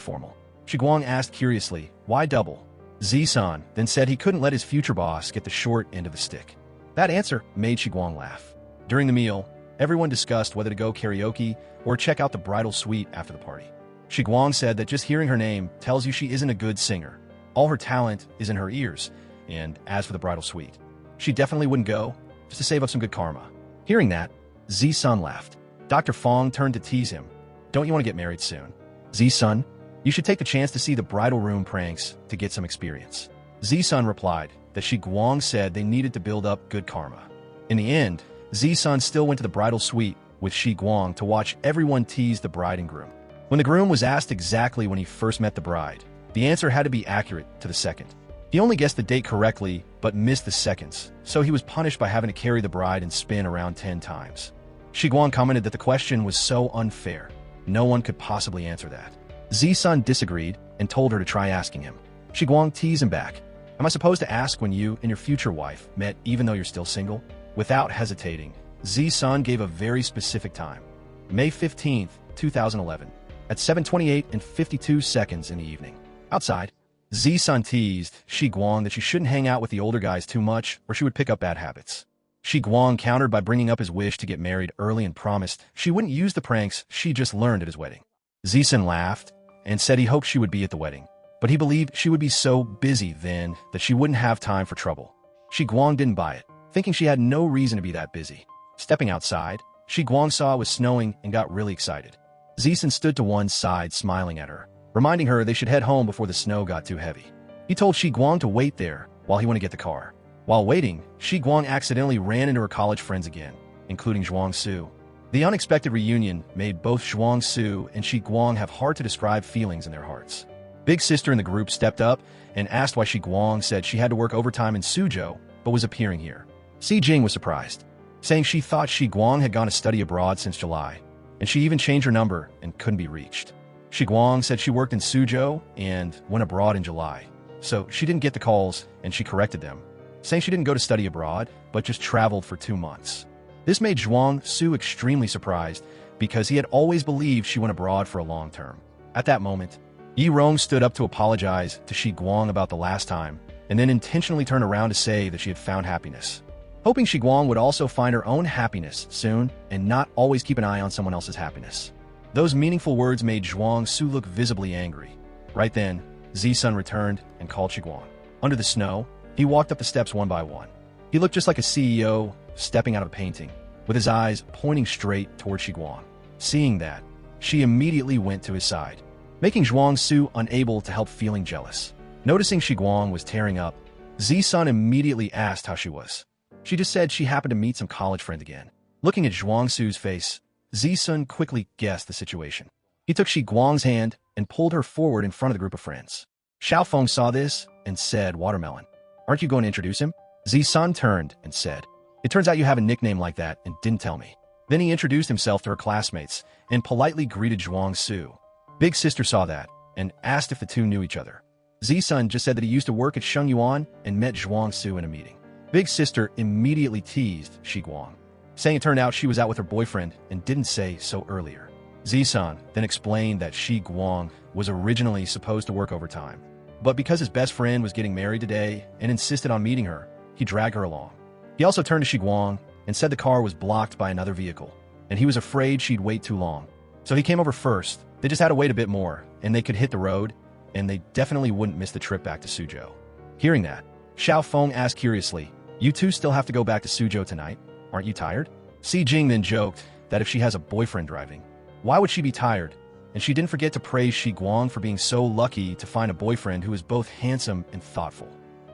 formal. Shi Guang asked curiously, why double? Zi-sun then said he couldn't let his future boss get the short end of the stick. That answer made Shi Guang laugh. During the meal, everyone discussed whether to go karaoke or check out the bridal suite after the party. Shi Guang said that just hearing her name tells you she isn't a good singer. All her talent is in her ears, and as for the bridal suite, she definitely wouldn't go, just to save up some good karma. Hearing that, Zi-sun laughed. Dr. Fong turned to tease him. Don't you want to get married soon? Zi-sun, you should take the chance to see the bridal room pranks to get some experience. Zi-sun replied that Shi Guang said they needed to build up good karma. In the end, Zi-sun still went to the bridal suite with Shi Guang to watch everyone tease the bride and groom. When the groom was asked exactly when he first met the bride, the answer had to be accurate to the second. He only guessed the date correctly, but missed the seconds, so he was punished by having to carry the bride and spin around 10 times. Shi Guang commented that the question was so unfair. No one could possibly answer that. Z-Sun disagreed and told her to try asking him. Shi Guang teased him back. Am I supposed to ask when you and your future wife met even though you're still single? Without hesitating, Z-Sun gave a very specific time. May 15th, 2011, at 7:28 and 52 seconds in the evening. Outside, Z-Sun teased Shi Guang that she shouldn't hang out with the older guys too much or she would pick up bad habits. Shi Guang countered by bringing up his wish to get married early and promised she wouldn't use the pranks she just learned at his wedding. Z-Sun laughed and said he hoped she would be at the wedding, but he believed she would be so busy then that she wouldn't have time for trouble. Shi Guang didn't buy it, thinking she had no reason to be that busy. Stepping outside, Shi Guang saw it was snowing and got really excited. Z-Sun stood to one side smiling at her, reminding her they should head home before the snow got too heavy. He told Shi Guang to wait there while he went to get the car. While waiting, Shi Guang accidentally ran into her college friends again, including Zhuang Su. The unexpected reunion made both Zhuang Su and Shi Guang have hard-to-describe feelings in their hearts. Big sister in the group stepped up and asked why Shi Guang said she had to work overtime in Suzhou but was appearing here. Si Jing was surprised, saying she thought Shi Guang had gone to study abroad since July, and she even changed her number and couldn't be reached. Shi Guang said she worked in Suzhou and went abroad in July, so she didn't get the calls and she corrected them, saying she didn't go to study abroad but just traveled for 2 months. This made Zhuang Su extremely surprised because he had always believed she went abroad for a long term. At that moment, Yi Rong stood up to apologize to Shi Guang about the last time and then intentionally turned around to say that she had found happiness, hoping Shi Guang would also find her own happiness soon and not always keep an eye on someone else's happiness. Those meaningful words made Zhuang Su look visibly angry. Right then, Z-Sun returned and called Shi Guang. Under the snow, he walked up the steps one by one. He looked just like a CEO stepping out of a painting, with his eyes pointing straight toward Shi Guang. Seeing that, she immediately went to his side, making Zhuang Su unable to help feeling jealous. Noticing Shi Guang was tearing up, Z-Sun immediately asked how she was. She just said she happened to meet some college friend again. Looking at Zhuang Su's face, Z-Sun quickly guessed the situation. He took Shi Guang's hand and pulled her forward in front of the group of friends. Xiao Feng saw this and said, "Watermelon. Aren't you going to introduce him?" Z-Sun turned and said, "It turns out you have a nickname like that and didn't tell me." Then he introduced himself to her classmates and politely greeted Zhuang Su. Big sister saw that and asked if the two knew each other. Z-Sun just said that he used to work at Sheng Yuan and met Zhuang Su in a meeting. Big sister immediately teased Shi Guang, saying it turned out she was out with her boyfriend and didn't say so earlier. Z-Sun then explained that Shi Guang was originally supposed to work overtime, but because his best friend was getting married today and insisted on meeting her, he dragged her along. He also turned to Shi Guang and said the car was blocked by another vehicle, and he was afraid she'd wait too long. So he came over first. They just had to wait a bit more, and they could hit the road, and they definitely wouldn't miss the trip back to Suzhou. Hearing that, Xiao Feng asked curiously, "You two still have to go back to Suzhou tonight? Aren't you tired?" Si Jing then joked that if she has a boyfriend driving, why would she be tired? And she didn't forget to praise Shi Guang for being so lucky to find a boyfriend who is both handsome and thoughtful.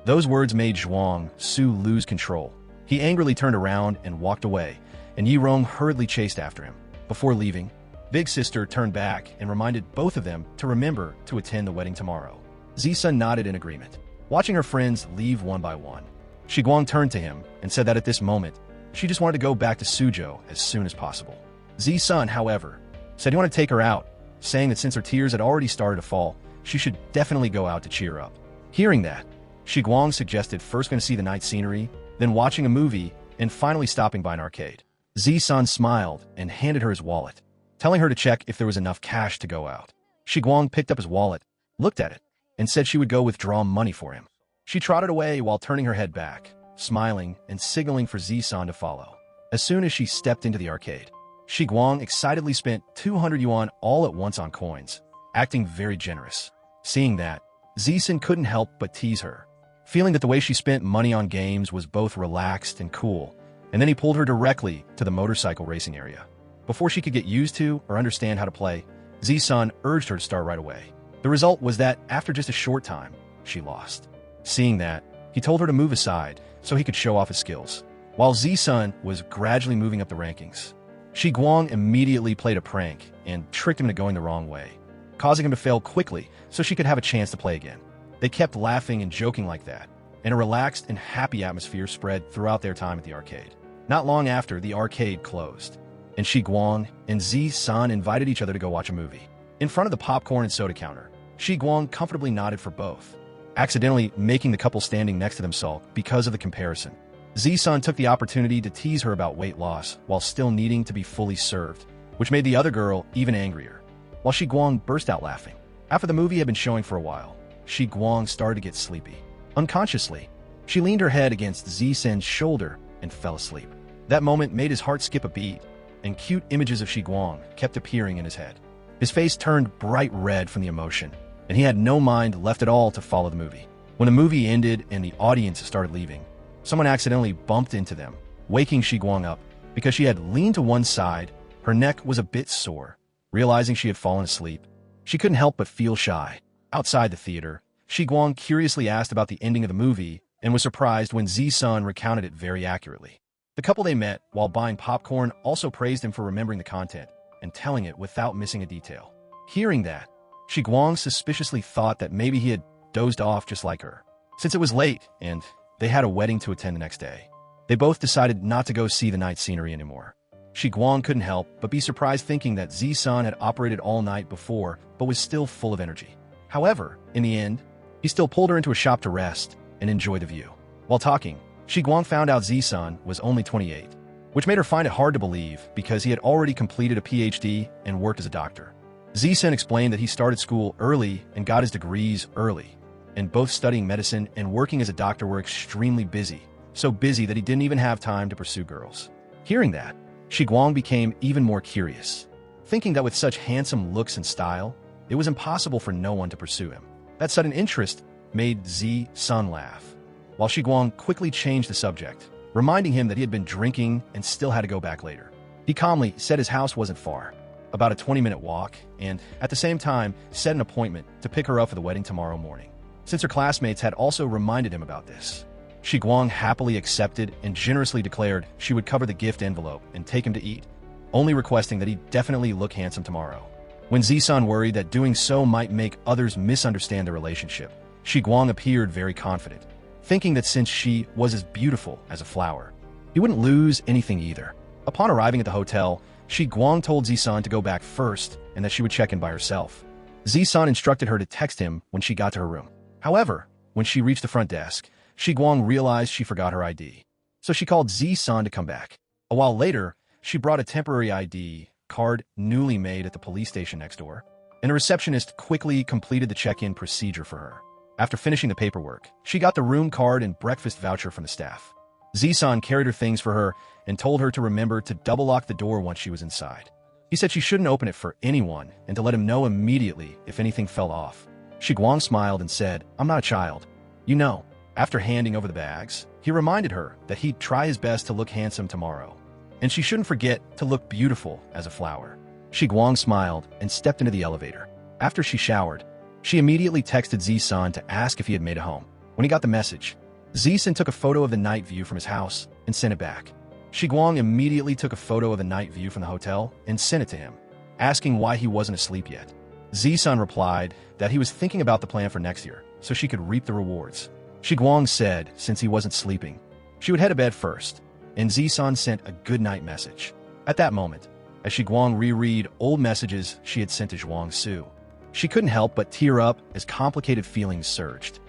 Those words made Zhuang Su lose control. He angrily turned around and walked away, and Yi Rong hurriedly chased after him. Before leaving, Big Sister turned back and reminded both of them to remember to attend the wedding tomorrow. Z-Sun nodded in agreement, watching her friends leave one by one. Shi Guang turned to him and said that at this moment, she just wanted to go back to Suzhou as soon as possible. Z-Sun, however, said he wanted to take her out, saying that since her tears had already started to fall, she should definitely go out to cheer up. Hearing that, Shi Guang suggested first going to see the night scenery, then watching a movie, and finally stopping by an arcade. Z-Sun smiled and handed her his wallet, telling her to check if there was enough cash to go out. Shi Guang picked up his wallet, looked at it, and said she would go withdraw money for him. She trotted away while turning her head back, smiling and signaling for Z-Sun to follow. As soon as she stepped into the arcade, Shi Guang excitedly spent 200 yuan all at once on coins, acting very generous. Seeing that, Z-Sun couldn't help but tease her, feeling that the way she spent money on games was both relaxed and cool, and then he pulled her directly to the motorcycle racing area. Before she could get used to or understand how to play, Z-Sun urged her to start right away. The result was that after just a short time, she lost. Seeing that, he told her to move aside so he could show off his skills, while Z-Sun was gradually moving up the rankings. Shi Guang immediately played a prank and tricked him into going the wrong way, causing him to fail quickly so she could have a chance to play again. They kept laughing and joking like that, and a relaxed and happy atmosphere spread throughout their time at the arcade. Not long after, the arcade closed. and Shi Guang and Zi-san invited each other to go watch a movie. In front of the popcorn and soda counter, Shi Guang comfortably nodded for both, accidentally making the couple standing next to them sulk because of the comparison. Zi-san took the opportunity to tease her about weight loss while still needing to be fully served, which made the other girl even angrier, while Shi Guang burst out laughing. After the movie had been showing for a while, Shi Guang started to get sleepy. Unconsciously, she leaned her head against Zi-san's shoulder and fell asleep. That moment made his heart skip a beat, and cute images of Shi Guang kept appearing in his head. His face turned bright red from the emotion, and he had no mind left at all to follow the movie. When the movie ended and the audience started leaving, someone accidentally bumped into them, waking Shi Guang up. Because she had leaned to one side, her neck was a bit sore. Realizing she had fallen asleep, she couldn't help but feel shy. Outside the theater, Shi Guang curiously asked about the ending of the movie and was surprised when Zi-san recounted it very accurately. The couple they met while buying popcorn also praised him for remembering the content and telling it without missing a detail. Hearing that, Shi Guang suspiciously thought that maybe he had dozed off just like her. Since it was late and they had a wedding to attend the next day, they both decided not to go see the night scenery anymore. Shi Guang couldn't help but be surprised thinking that Zi-san had operated all night before but was still full of energy. However, in the end, he still pulled her into a shop to rest and enjoy the view. While talking, Shi Guang found out Zi-san was only 28, which made her find it hard to believe because he had already completed a PhD and worked as a doctor. Zi-san explained that he started school early and got his degrees early, and both studying medicine and working as a doctor were extremely busy, so busy that he didn't even have time to pursue girls. Hearing that, Shi Guang became even more curious, thinking that with such handsome looks and style, it was impossible for no one to pursue him. That sudden interest made Zi-san laugh, while Shi Guang quickly changed the subject, reminding him that he had been drinking and still had to go back later. He calmly said his house wasn't far, about a 20-minute walk, and at the same time set an appointment to pick her up for the wedding tomorrow morning. Since her classmates had also reminded him about this, Shi Guang happily accepted and generously declared she would cover the gift envelope and take him to eat, only requesting that he definitely look handsome tomorrow. When Zi-san worried that doing so might make others misunderstand the relationship, Shi Guang appeared very confident, thinking that since she was as beautiful as a flower, he wouldn't lose anything either. Upon arriving at the hotel, Shi Guang told Zi-san to go back first and that she would check in by herself. Zi-san instructed her to text him when she got to her room. However, when she reached the front desk, Shi Guang realized she forgot her ID, so she called Zi-san to come back. A while later, she brought a temporary ID card newly made at the police station next door, and a receptionist quickly completed the check-in procedure for her. After finishing the paperwork, she got the room card and breakfast voucher from the staff. Zi-san carried her things for her and told her to remember to double-lock the door once she was inside. He said she shouldn't open it for anyone and to let him know immediately if anything fell off. Shi Guang smiled and said, "I'm not a child. You know." After handing over the bags, he reminded her that he'd try his best to look handsome tomorrow, and she shouldn't forget to look beautiful as a flower. Shi Guang smiled and stepped into the elevator. After she showered, she immediately texted Zi-san to ask if he had made it home. When he got the message, Zi-san took a photo of the night view from his house and sent it back. Shi Guang immediately took a photo of the night view from the hotel and sent it to him, asking why he wasn't asleep yet. Zi-san replied that he was thinking about the plan for next year so she could reap the rewards. Shi Guang said since he wasn't sleeping, she would head to bed first, and Zi-san sent a good night message. At that moment, as Shi Guang reread old messages she had sent to Zhuang Su, she couldn't help but tear up as complicated feelings surged.